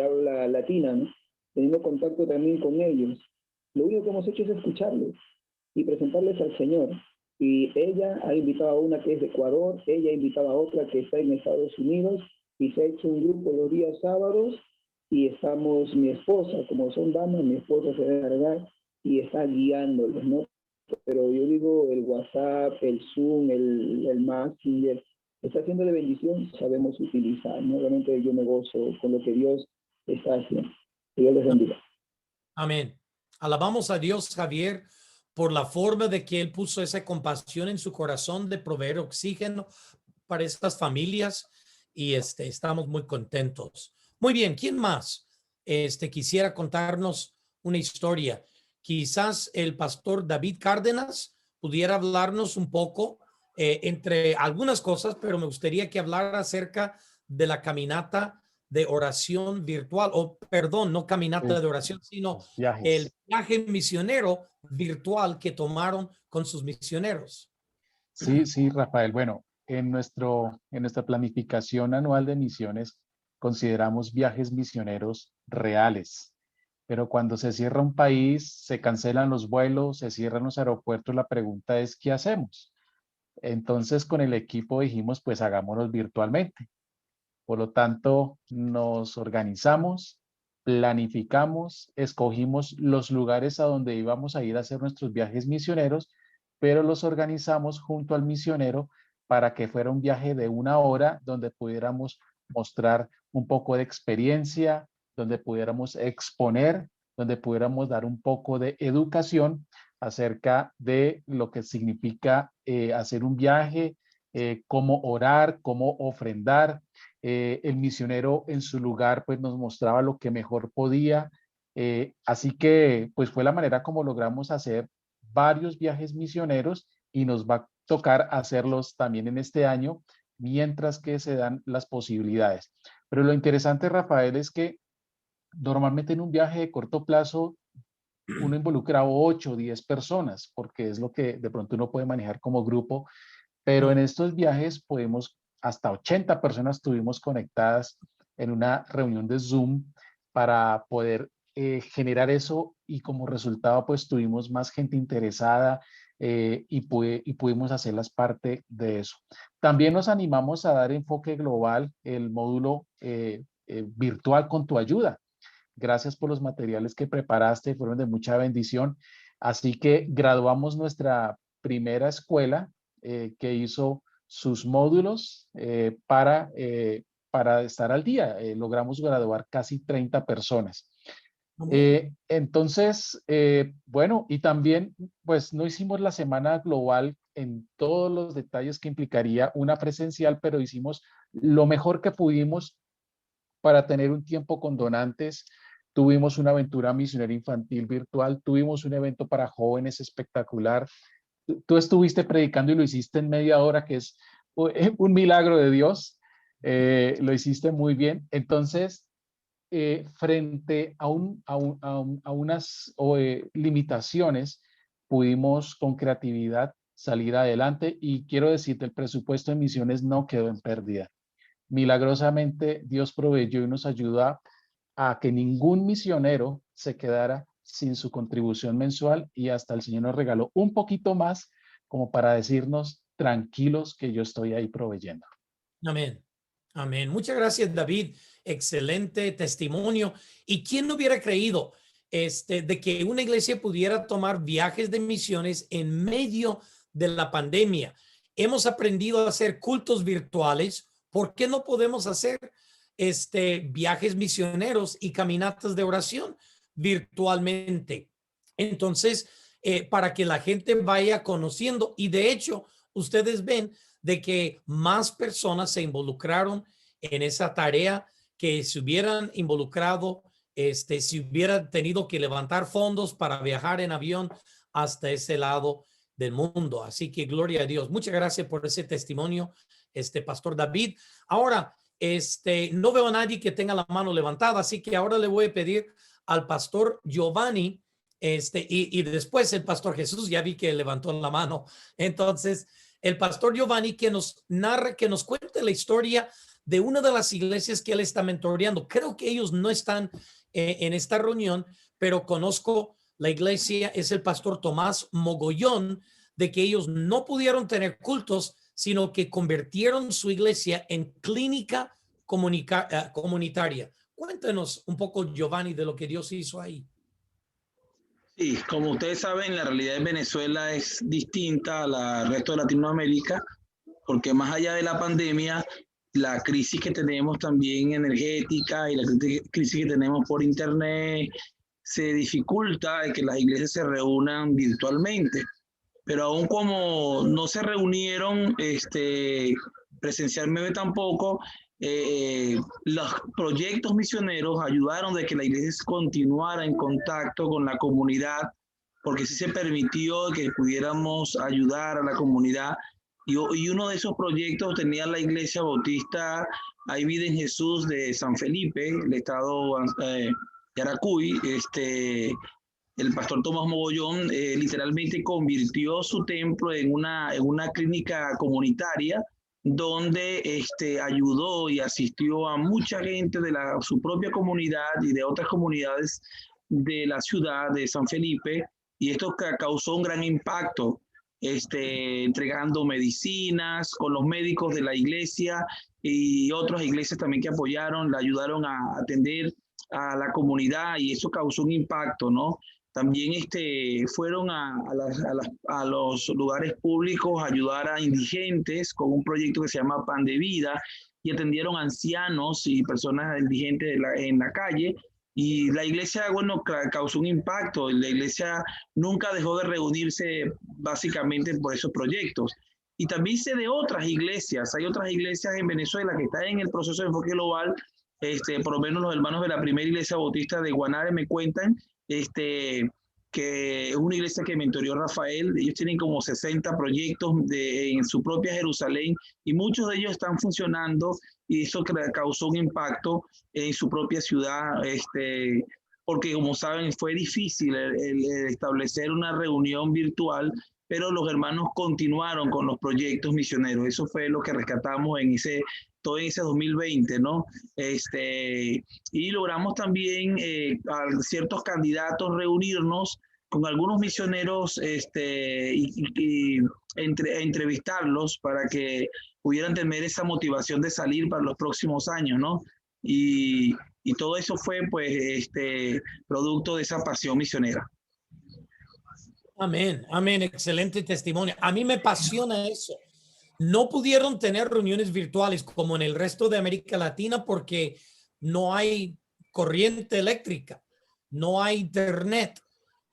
habla latina, ¿no? Teniendo contacto también con ellos. Lo único que hemos hecho es escucharles y presentarles al Señor. Y ella ha invitado a una que es de Ecuador, ella ha invitado a otra que está en Estados Unidos, y se ha hecho un grupo los días sábados, y estamos, mi esposa, como son damas, mi esposa se debe encargar y está guiándolos, ¿no? Pero yo digo, el WhatsApp, el Zoom, el Messenger, está haciendo de bendición, sabemos utilizar, ¿no? Realmente yo me gozo con lo que Dios está haciendo. Que Dios les bendiga. Amén. Alabamos a Dios, Javier, por la forma de que Él puso esa compasión en su corazón de proveer oxígeno para estas familias, y estamos muy contentos. Muy bien, ¿quién más quisiera contarnos una historia? Quizás el pastor David Cárdenas pudiera hablarnos un poco entre algunas cosas, pero me gustaría que hablara acerca de la caminata de oración virtual, o perdón, no caminata de oración, sino el viaje misionero virtual que tomaron con sus misioneros. Sí, Rafael. Bueno, en nuestra planificación anual de misiones consideramos viajes misioneros reales, pero cuando se cierra un país, se cancelan los vuelos, se cierran los aeropuertos, la pregunta es, ¿qué hacemos? Entonces con el equipo dijimos, pues hagámoslo virtualmente. Por lo tanto, nos organizamos, planificamos, escogimos los lugares a donde íbamos a ir a hacer nuestros viajes misioneros, pero los organizamos junto al misionero para que fuera un viaje de 1 hora donde pudiéramos mostrar un poco de experiencia, donde pudiéramos exponer, donde pudiéramos dar un poco de educación acerca de lo que significa hacer un viaje, cómo orar, cómo ofrendar. El misionero en su lugar pues nos mostraba lo que mejor podía. Así que pues fue la manera como logramos hacer varios viajes misioneros, y nos va a tocar hacerlos también en este año mientras que se dan las posibilidades. Pero lo interesante, Rafael, es que normalmente en un viaje de corto plazo uno involucra a 8 o 10 personas, porque es lo que de pronto uno puede manejar como grupo, pero en estos viajes podemos, hasta 80 personas estuvimos conectadas en una reunión de Zoom para poder generar eso, y como resultado pues tuvimos más gente interesada y pudimos hacerlas parte de eso. También nos animamos a dar enfoque global, el módulo virtual con tu ayuda. Gracias por los materiales que preparaste, fueron de mucha bendición. Así que graduamos nuestra primera escuela que hizo sus módulos para estar al día. Logramos graduar casi 30 personas. Entonces, bueno, y también pues no hicimos la semana global en todos los detalles que implicaría una presencial, pero hicimos lo mejor que pudimos para tener un tiempo con donantes. Tuvimos una aventura misionera infantil virtual, tuvimos un evento para jóvenes espectacular. Tú estuviste predicando y lo hiciste en media hora, que es un milagro de Dios. Lo hiciste muy bien. Entonces, frente a unas limitaciones, pudimos con creatividad salir adelante, y quiero decirte, el presupuesto de misiones no quedó en pérdida. Milagrosamente, Dios proveyó y nos ayuda a que ningún misionero se quedara sin su contribución mensual, y hasta el Señor nos regaló un poquito más como para decirnos, tranquilos que yo estoy ahí proveyendo. Amén. Amén. Muchas gracias, David. Excelente testimonio. ¿Y quién no hubiera creído de que una iglesia pudiera tomar viajes de misiones en medio de la pandemia. Hemos aprendido a hacer cultos virtuales. ¿Por qué no podemos hacer viajes misioneros y caminatas de oración virtualmente? Entonces, para que la gente vaya conociendo, y de hecho, ustedes ven de que más personas se involucraron en esa tarea, que se hubieran involucrado, si hubieran tenido que levantar fondos para viajar en avión hasta ese lado del mundo. Así que gloria a Dios. Muchas gracias por ese testimonio, Pastor David. Ahora, no veo a nadie que tenga la mano levantada, así que ahora le voy a pedir al pastor Giovanni, y después el pastor Jesús, ya vi que levantó la mano. Entonces, el pastor Giovanni, que nos narre, que nos cuente la historia de una de las iglesias que él está mentoreando. Creo que ellos no están en esta reunión, pero conozco la iglesia, es el pastor Tomás Mogollón, de que ellos no pudieron tener cultos, sino que convirtieron su iglesia en clínica comunitaria. Cuéntenos un poco, Giovanni, de lo que Dios hizo ahí. Sí, como ustedes saben, la realidad de Venezuela es distinta a la resto de Latinoamérica, porque más allá de la pandemia, la crisis que tenemos también energética y la crisis que tenemos por internet se dificulta de que las iglesias se reúnan virtualmente. Pero aún como no se reunieron presencialmente tampoco, los proyectos misioneros ayudaron de que la iglesia continuara en contacto con la comunidad, porque sí se permitió que pudiéramos ayudar a la comunidad. Y uno de esos proyectos tenía la Iglesia Bautista Hay Vida en Jesús de San Felipe, el estado Yaracuy. El pastor Tomás Mogollón literalmente convirtió su templo en una clínica comunitaria, donde ayudó y asistió a mucha gente de su propia comunidad y de otras comunidades de la ciudad de San Felipe, y esto causó un gran impacto, entregando medicinas con los médicos de la iglesia y otras iglesias también que apoyaron, le ayudaron a atender a la comunidad, y eso causó un impacto, ¿no? También fueron a los lugares públicos a ayudar a indigentes con un proyecto que se llama Pan de Vida, y atendieron ancianos y personas indigentes en la calle. Y la iglesia, bueno, causó un impacto. La iglesia nunca dejó de reunirse básicamente por esos proyectos. Y también sé de otras iglesias. Hay otras iglesias en Venezuela que están en el proceso de enfoque global. Por lo menos los hermanos de la primera iglesia bautista de Guanare me cuentan que es una iglesia que mentoreó Rafael. Ellos tienen como 60 proyectos en su propia Jerusalén, y muchos de ellos están funcionando, y eso causó un impacto en su propia ciudad, porque como saben fue difícil el establecer una reunión virtual, pero los hermanos continuaron con los proyectos misioneros. Eso fue lo que rescatamos todo ese 2020, ¿no? Y logramos también a ciertos candidatos reunirnos con algunos misioneros y entrevistarlos para que pudieran tener esa motivación de salir para los próximos años, ¿no? Y todo eso fue, pues, producto de esa pasión misionera. Amén, amén, excelente testimonio. A mí me apasiona eso. No pudieron tener reuniones virtuales como en el resto de América Latina porque no hay corriente eléctrica, no hay internet.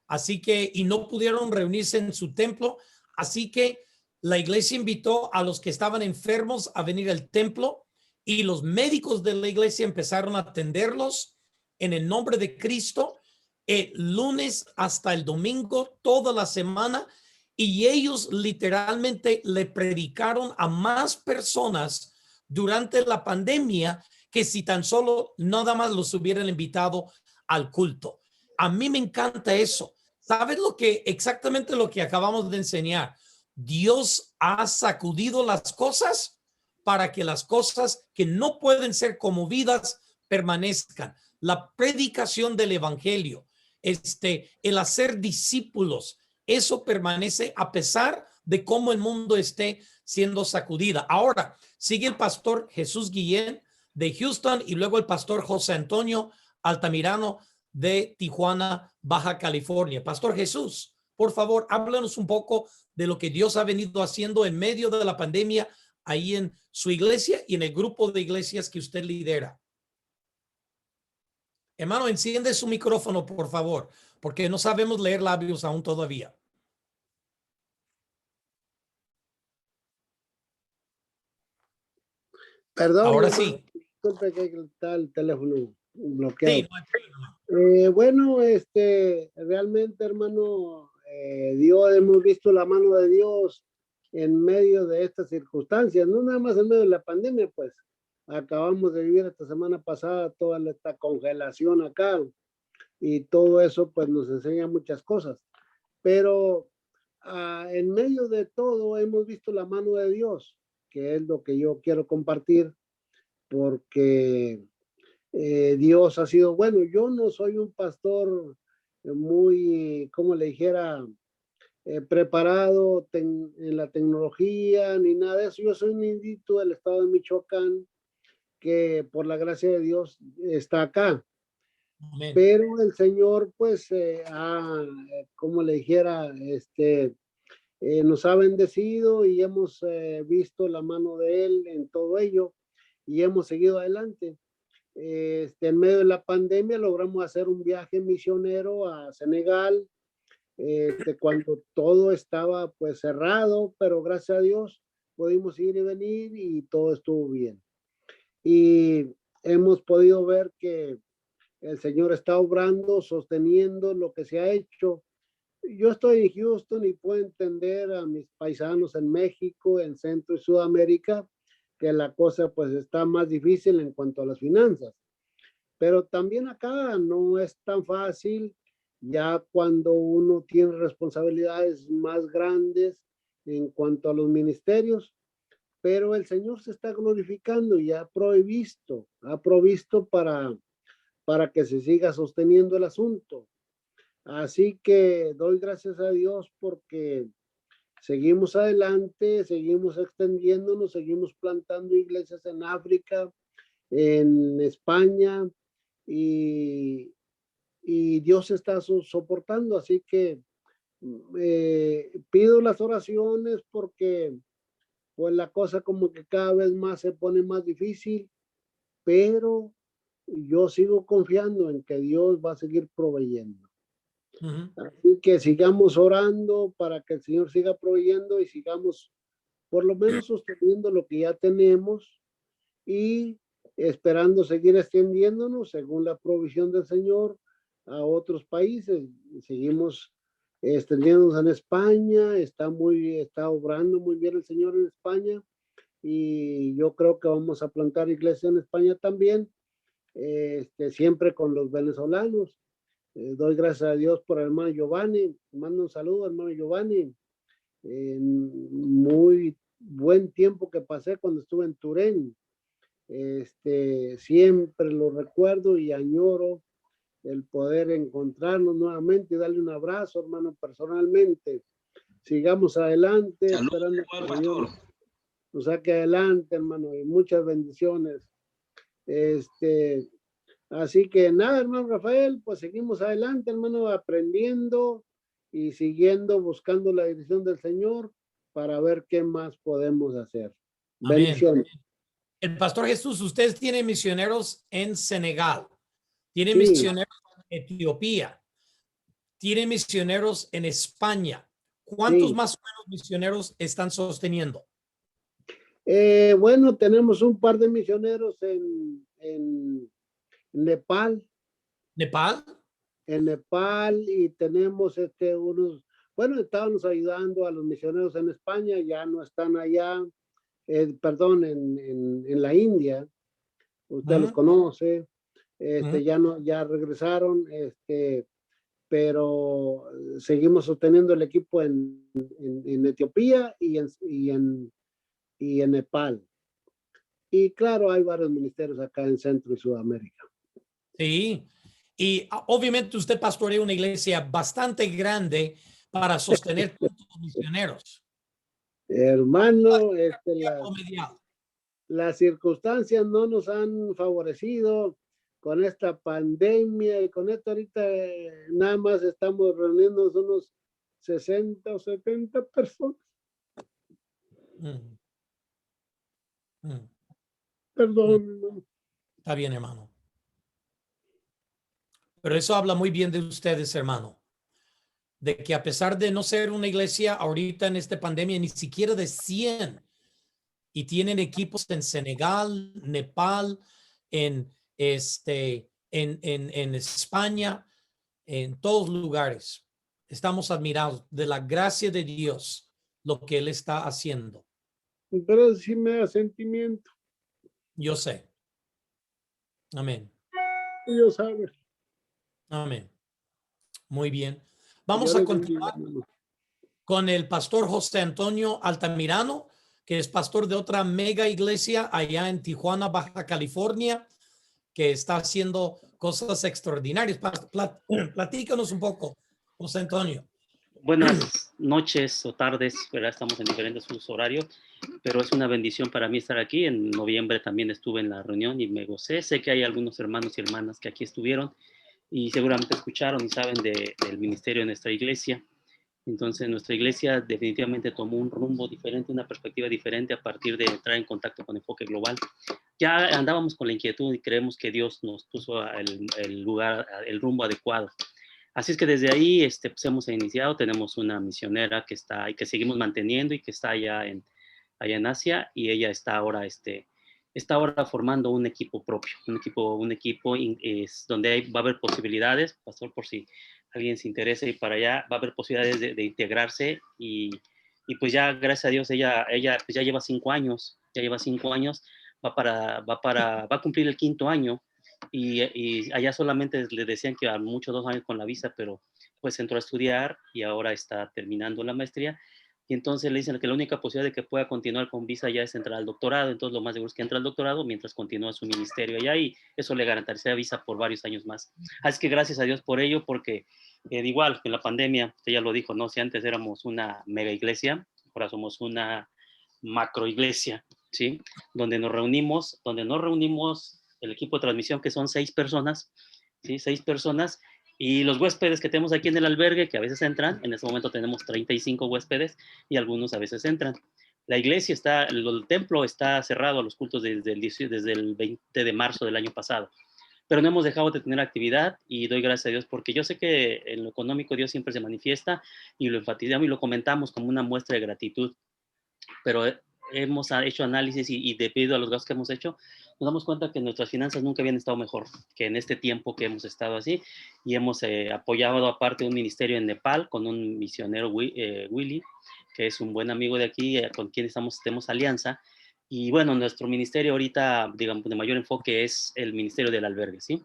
Así que, y no pudieron reunirse en su templo. Así que la iglesia invitó a los que estaban enfermos a venir al templo, y los médicos de la iglesia empezaron a atenderlos en el nombre de Cristo, el lunes hasta el domingo, toda la semana. Y ellos literalmente le predicaron a más personas durante la pandemia que si tan solo nada más los hubieran invitado al culto. A mí me encanta eso. ¿Sabes exactamente lo que acabamos de enseñar? Dios ha sacudido las cosas para que las cosas que no pueden ser conmovidas permanezcan. La predicación del evangelio, el hacer discípulos, eso permanece a pesar de cómo el mundo esté siendo sacudida. Ahora sigue el pastor Jesús Guillén de Houston, y luego el pastor José Antonio Altamirano de Tijuana, Baja California. Pastor Jesús, por favor, háblanos un poco de lo que Dios ha venido haciendo en medio de la pandemia ahí en su iglesia y en el grupo de iglesias que usted lidera. Hermano, enciende su micrófono, por favor, porque no sabemos leer labios aún todavía. Perdón. Ahora sí. Disculpe que está el teléfono bloqueado. Sí, no hay problema. Bueno, realmente, hermano, Dios, hemos visto la mano de Dios en medio de estas circunstancias, no nada más en medio de la pandemia, pues. Acabamos de vivir esta semana pasada toda esta congelación acá y todo eso pues nos enseña muchas cosas. Pero en medio de todo hemos visto la mano de Dios, que es lo que yo quiero compartir, porque Dios ha sido bueno. Yo no soy un pastor muy, como le dijera, preparado en la tecnología ni nada de eso. Yo soy un indito del estado de Michoacán que por la gracia de Dios está acá. Amén. Pero el Señor pues como le dijera, nos ha bendecido y hemos visto la mano de Él en todo ello y hemos seguido adelante. En medio de la pandemia logramos hacer un viaje misionero a Senegal, cuando todo estaba pues cerrado, pero gracias a Dios pudimos ir y venir y todo estuvo bien. Y hemos podido ver que el Señor está obrando, sosteniendo lo que se ha hecho. Yo estoy en Houston y puedo entender a mis paisanos en México, en Centro y Sudamérica, que la cosa pues está más difícil en cuanto a las finanzas. Pero también acá no es tan fácil, ya cuando uno tiene responsabilidades más grandes en cuanto a los ministerios, pero el Señor se está glorificando y ha provisto para que se siga sosteniendo el asunto. Así que doy gracias a Dios porque seguimos adelante, seguimos extendiéndonos, seguimos plantando iglesias en África, en España, y Dios está soportando. Así que pido las oraciones porque pues la cosa como que cada vez más se pone más difícil, pero yo sigo confiando en que Dios va a seguir proveyendo. Así que sigamos orando para que el Señor siga proveyendo y sigamos por lo menos sosteniendo lo que ya tenemos y esperando seguir extendiéndonos según la provisión del Señor a otros países. Seguimos extendiéndonos en España, está obrando muy bien el Señor en España y yo creo que vamos a plantar iglesia en España también, siempre con los venezolanos. Doy gracias a Dios por el hermano Giovanni, mando un saludo hermano Giovanni, muy buen tiempo que pasé cuando estuve en Turén, siempre lo recuerdo y añoro el poder encontrarnos nuevamente y darle un abrazo, hermano, personalmente. Sigamos adelante, esperando que el Señor nos saque adelante, hermano, y muchas bendiciones. Así que nada, hermano Rafael, pues seguimos adelante, hermano, aprendiendo y siguiendo, buscando la dirección del Señor para ver qué más podemos hacer. Amén. Bendiciones. El pastor Jesús, ustedes tienen misioneros en Senegal, tienen Sí. misioneros en Etiopía, tienen misioneros en España. ¿Cuántos Sí. más o menos misioneros están sosteniendo? Bueno, tenemos un par de misioneros en Nepal. ¿Nepal? En Nepal y tenemos unos, bueno, estábamos ayudando a los misioneros en España, ya no están allá, perdón, en la India, usted los conoce, ya regresaron, pero seguimos sosteniendo el equipo en Etiopía y en Nepal. Y claro, hay varios ministerios acá en Centro y Sudamérica. Sí, y obviamente usted pastorea una iglesia bastante grande para sostener tantos misioneros. Hermano, las circunstancias no nos han favorecido. con esta pandemia y con esto ahorita nada más estamos reuniéndonos unos 60 o 70 personas. Perdón, hermano. Está bien, hermano. Pero eso habla muy bien de ustedes, hermano. De que a pesar de no ser una iglesia ahorita en esta pandemia, ni siquiera de 100, y tienen equipos en Senegal, Nepal, en España, en todos lugares. Estamos admirados de la gracia de Dios, lo que Él está haciendo. Pero sí me da sentimiento. Yo sé. Amén. Dios sabe. Amén. Muy bien. Vamos a continuar con el pastor José Antonio Altamirano, que es pastor de otra mega iglesia allá en Tijuana, Baja California, que está haciendo cosas extraordinarias. Platícanos un poco, José Antonio. Buenas noches o tardes, ¿verdad? Estamos en diferentes usos horarios, pero es una bendición para mí estar aquí. En noviembre también estuve en la reunión y me gocé. Sé que hay algunos hermanos y hermanas que aquí estuvieron y seguramente escucharon y saben del ministerio de nuestra iglesia. Entonces, nuestra iglesia definitivamente tomó un rumbo diferente, una perspectiva diferente a partir de entrar en contacto con Enfoque Global. Ya andábamos con la inquietud y creemos que Dios nos puso el rumbo adecuado. Así es que desde ahí pues hemos iniciado, tenemos una misionera que está y que seguimos manteniendo y que está allá en Asia, y ella está ahora formando un equipo propio, un equipo donde va a haber posibilidades, pastor, por si alguien se interesa y para allá, va a haber posibilidades de integrarse y pues ya, gracias a Dios, ella pues ya lleva 5 años, va a cumplir el 5º año. Y allá solamente le decían que a mucho 2 años con la visa, pero pues entró a estudiar y ahora está terminando la maestría. Y entonces le dicen que la única posibilidad de que pueda continuar con visa ya es entrar al doctorado. Entonces lo más seguro es que entre al doctorado mientras continúa su ministerio allá, y eso le garantizaría visa por varios años más. Así que gracias a Dios por ello, porque igual que en la pandemia, usted ya lo dijo, ¿no? Si antes éramos una mega iglesia, ahora somos una macro iglesia, ¿sí? Donde nos reunimos el equipo de transmisión, que son 6 personas, ¿sí? 6 personas, y los huéspedes que tenemos aquí en el albergue, que a veces entran, en este momento tenemos 35 huéspedes, y algunos a veces entran. La iglesia el templo está cerrado a los cultos desde el 20 de marzo del año pasado, pero no hemos dejado de tener actividad, y doy gracias a Dios, porque yo sé que en lo económico Dios siempre se manifiesta, y lo enfatizamos y lo comentamos como una muestra de gratitud, pero hemos hecho análisis y debido a los gastos que hemos hecho, nos damos cuenta que nuestras finanzas nunca habían estado mejor que en este tiempo que hemos estado así, y hemos apoyado aparte un ministerio en Nepal con un misionero, Willy, que es un buen amigo de aquí, con quien tenemos alianza. Y bueno, nuestro ministerio ahorita, digamos, de mayor enfoque es el ministerio del albergue, ¿sí?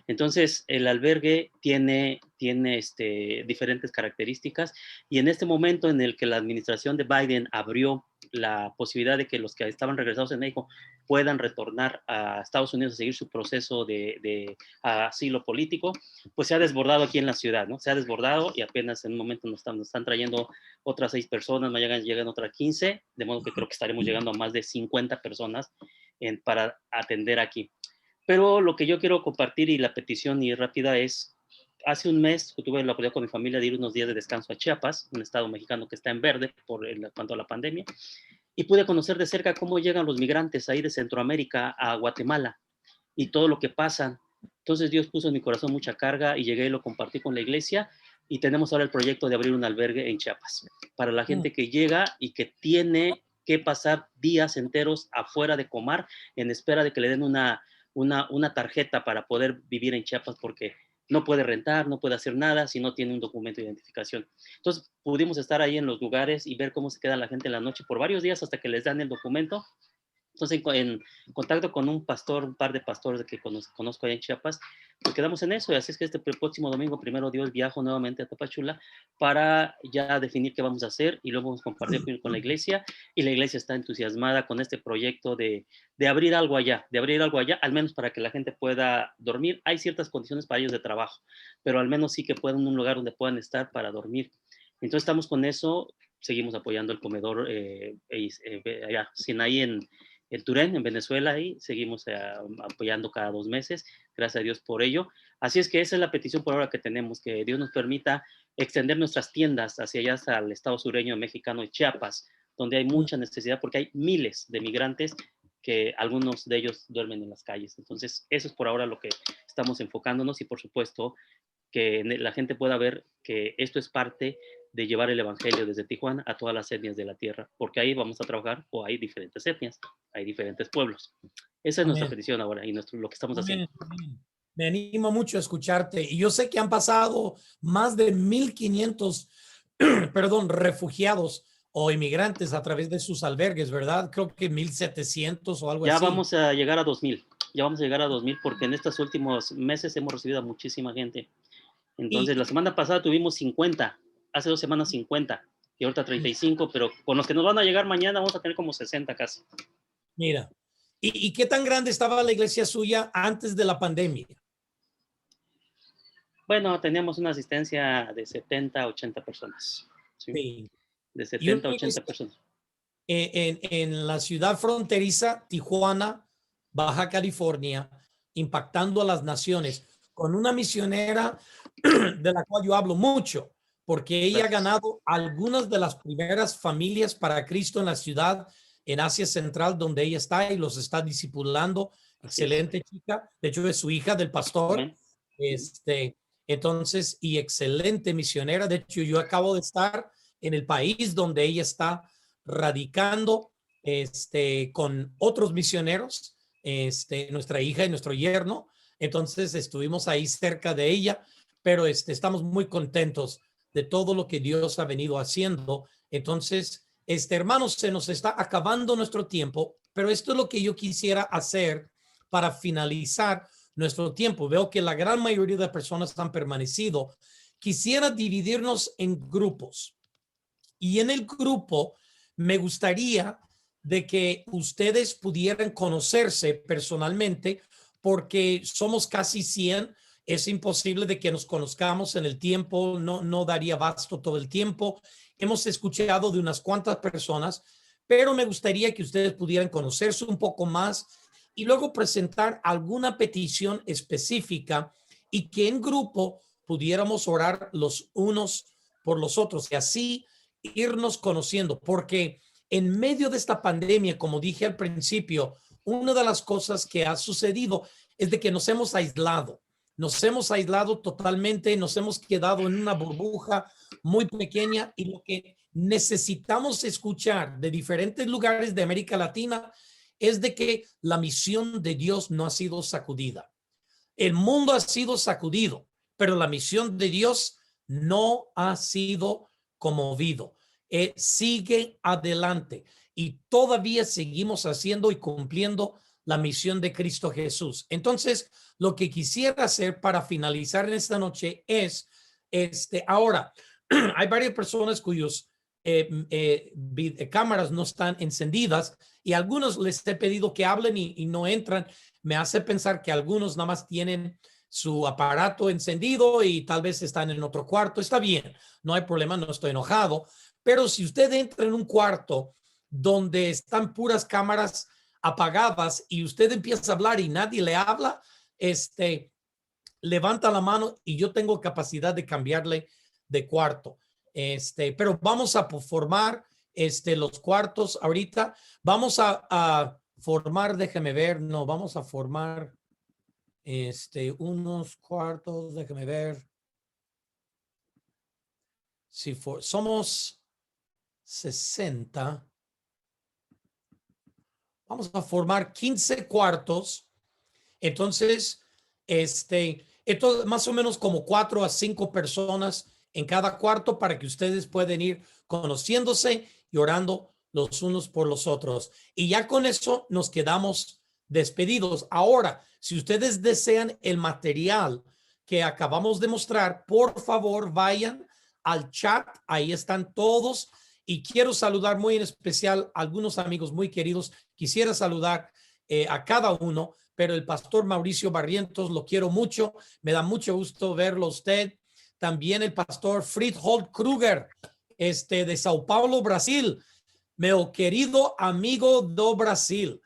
Entonces, el albergue tiene diferentes características, y en este momento en el que la administración de Biden abrió la posibilidad de que los que estaban regresados en México puedan retornar a Estados Unidos a seguir su proceso de asilo político, pues se ha desbordado aquí en la ciudad, ¿no? Se ha desbordado, y apenas en un momento nos están trayendo otras 6 personas, mañana llegan otras 15, de modo que creo que estaremos llegando a más de 50 personas para atender aquí. Pero lo que yo quiero compartir, y la petición y rápida, es, hace un mes tuve la oportunidad con mi familia de ir unos días de descanso a Chiapas, un estado mexicano que está en verde cuanto a la pandemia, y pude conocer de cerca cómo llegan los migrantes ahí de Centroamérica a Guatemala y todo lo que pasan. Entonces Dios puso en mi corazón mucha carga, y llegué y lo compartí con la iglesia, y tenemos ahora el proyecto de abrir un albergue en Chiapas para la gente que llega y que tiene que pasar días enteros afuera de Comar en espera de que le den una tarjeta para poder vivir en Chiapas, porque no puede rentar, no puede hacer nada si no tiene un documento de identificación. Entonces pudimos estar ahí en los lugares y ver cómo se queda la gente en la noche por varios días hasta que les dan el documento. Entonces, en contacto con un par de pastores que conozco allá en Chiapas, pues quedamos en eso. Y así es que este próximo domingo, primero Dios, viajo nuevamente a Tapachula para ya definir qué vamos a hacer, y luego vamos a compartir con la iglesia, y la iglesia está entusiasmada con este proyecto de abrir algo allá, al menos para que la gente pueda dormir. Hay ciertas condiciones para ellos de trabajo, pero al menos sí que puedan un lugar donde puedan estar para dormir. Entonces estamos con eso, seguimos apoyando el comedor allá, Sinaí en Turén, en Venezuela, y seguimos apoyando cada 2 meses. Gracias a Dios por ello. Así es que esa es la petición por ahora que tenemos, que Dios nos permita extender nuestras tiendas hacia allá, hasta el estado sureño mexicano de Chiapas, donde hay mucha necesidad, porque hay miles de migrantes que algunos de ellos duermen en las calles. Entonces, eso es por ahora lo que estamos enfocándonos, y por supuesto que la gente pueda ver que esto es parte de llevar el evangelio desde Tijuana a todas las etnias de la tierra, porque ahí vamos a trabajar, o hay diferentes etnias, hay diferentes pueblos. Esa es nuestra petición ahora y lo que estamos haciendo. Me anima mucho a escucharte, y yo sé que han pasado más de 1,500 refugiados o inmigrantes a través de sus albergues, ¿verdad? Creo que 1,700 o algo así. Ya vamos a llegar a 2,000. Ya vamos a llegar a 2,000 porque en estos últimos meses hemos recibido a muchísima gente. Entonces, la semana pasada tuvimos 50, hace 2 semanas 50, y ahorita 35, pero con los que nos van a llegar mañana vamos a tener como 60 casi. Mira, ¿y qué tan grande estaba la iglesia suya antes de la pandemia? Bueno, teníamos una asistencia de 70 a 80 personas. ¿Sí? Sí. De 70 a 80 personas. En la ciudad fronteriza, Tijuana, Baja California, impactando a las naciones, con una misionera de la cual yo hablo mucho, porque ella ha ganado algunas de las primeras familias para Cristo en la ciudad, en Asia Central, donde ella está, y los está discipulando. Excelente chica. De hecho, es su hija del pastor. Entonces, y excelente misionera. De hecho, yo acabo de estar en el país donde ella está radicando con otros misioneros, nuestra hija y nuestro yerno. Entonces estuvimos ahí cerca de ella, pero estamos muy contentos de todo lo que Dios ha venido haciendo. Entonces, hermanos, se nos está acabando nuestro tiempo, pero esto es lo que yo quisiera hacer para finalizar nuestro tiempo. Veo que la gran mayoría de personas han permanecido. Quisiera dividirnos en grupos, y en el grupo me gustaría de que ustedes pudieran conocerse personalmente, porque somos casi 100. Es imposible de que nos conozcamos en el tiempo, no daría abasto todo el tiempo. Hemos escuchado de unas cuantas personas, pero me gustaría que ustedes pudieran conocerse un poco más y luego presentar alguna petición específica, y que en grupo pudiéramos orar los unos por los otros y así irnos conociendo, porque en medio de esta pandemia, como dije al principio, una de las cosas que ha sucedido es de que nos hemos aislado totalmente, nos hemos quedado en una burbuja muy pequeña, y lo que necesitamos escuchar de diferentes lugares de América Latina es de que la misión de Dios no ha sido sacudida. El mundo ha sido sacudido, pero la misión de Dios no ha sido conmovido. Sigue adelante, y todavía seguimos haciendo y cumpliendo la misión de Cristo Jesús. Entonces, lo que quisiera hacer para finalizar en esta noche es, ahora, hay varias personas cuyos cámaras no están encendidas, y algunos les he pedido que hablen y no entran. Me hace pensar que algunos nada más tienen su aparato encendido y tal vez están en otro cuarto. Está bien, no hay problema, no estoy enojado, pero si usted entra en un cuarto donde están puras cámaras apagadas y usted empieza a hablar y nadie le habla, levanta la mano y yo tengo capacidad de cambiarle de cuarto. Pero vamos a formar los cuartos ahorita. Vamos a formar, déjeme ver, no, vamos a formar unos cuartos, déjeme ver. Si somos 60, vamos a formar 15 cuartos. Entonces, esto más o menos como 4 a 5 personas en cada cuarto, para que ustedes puedan ir conociéndose y orando los unos por los otros. Y ya con eso nos quedamos despedidos. Ahora, si ustedes desean el material que acabamos de mostrar, por favor vayan al chat, ahí están todos. Y quiero saludar muy en especial a algunos amigos muy queridos. Quisiera saludar a cada uno, pero el pastor Mauricio Barrientos, lo quiero mucho, me da mucho gusto verlo a usted. También el pastor Friedhold Kruger, de Sao Paulo, Brasil, meu querido amigo do Brasil.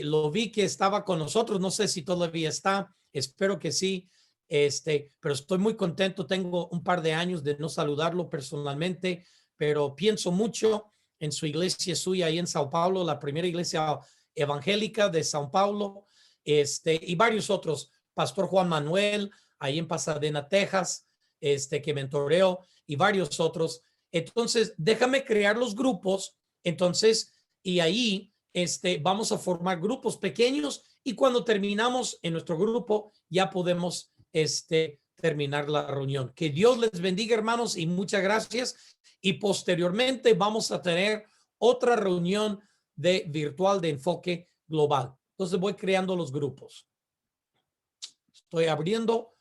Lo vi que estaba con nosotros. No sé si todavía está. Espero que sí. Pero estoy muy contento. Tengo un par de años de no saludarlo personalmente, pero pienso mucho en su iglesia suya ahí en Sao Paulo, la primera iglesia evangélica de Sao Paulo, y varios otros. Pastor Juan Manuel, ahí en Pasadena, Texas, que mentoreo, y varios otros. Entonces, déjame crear los grupos. Entonces, y ahí vamos a formar grupos pequeños, y cuando terminamos en nuestro grupo, ya podemos terminar la reunión. Que Dios les bendiga, hermanos, y muchas gracias. Y posteriormente vamos a tener otra reunión virtual de enfoque global. Entonces voy creando los grupos. Estoy abriendo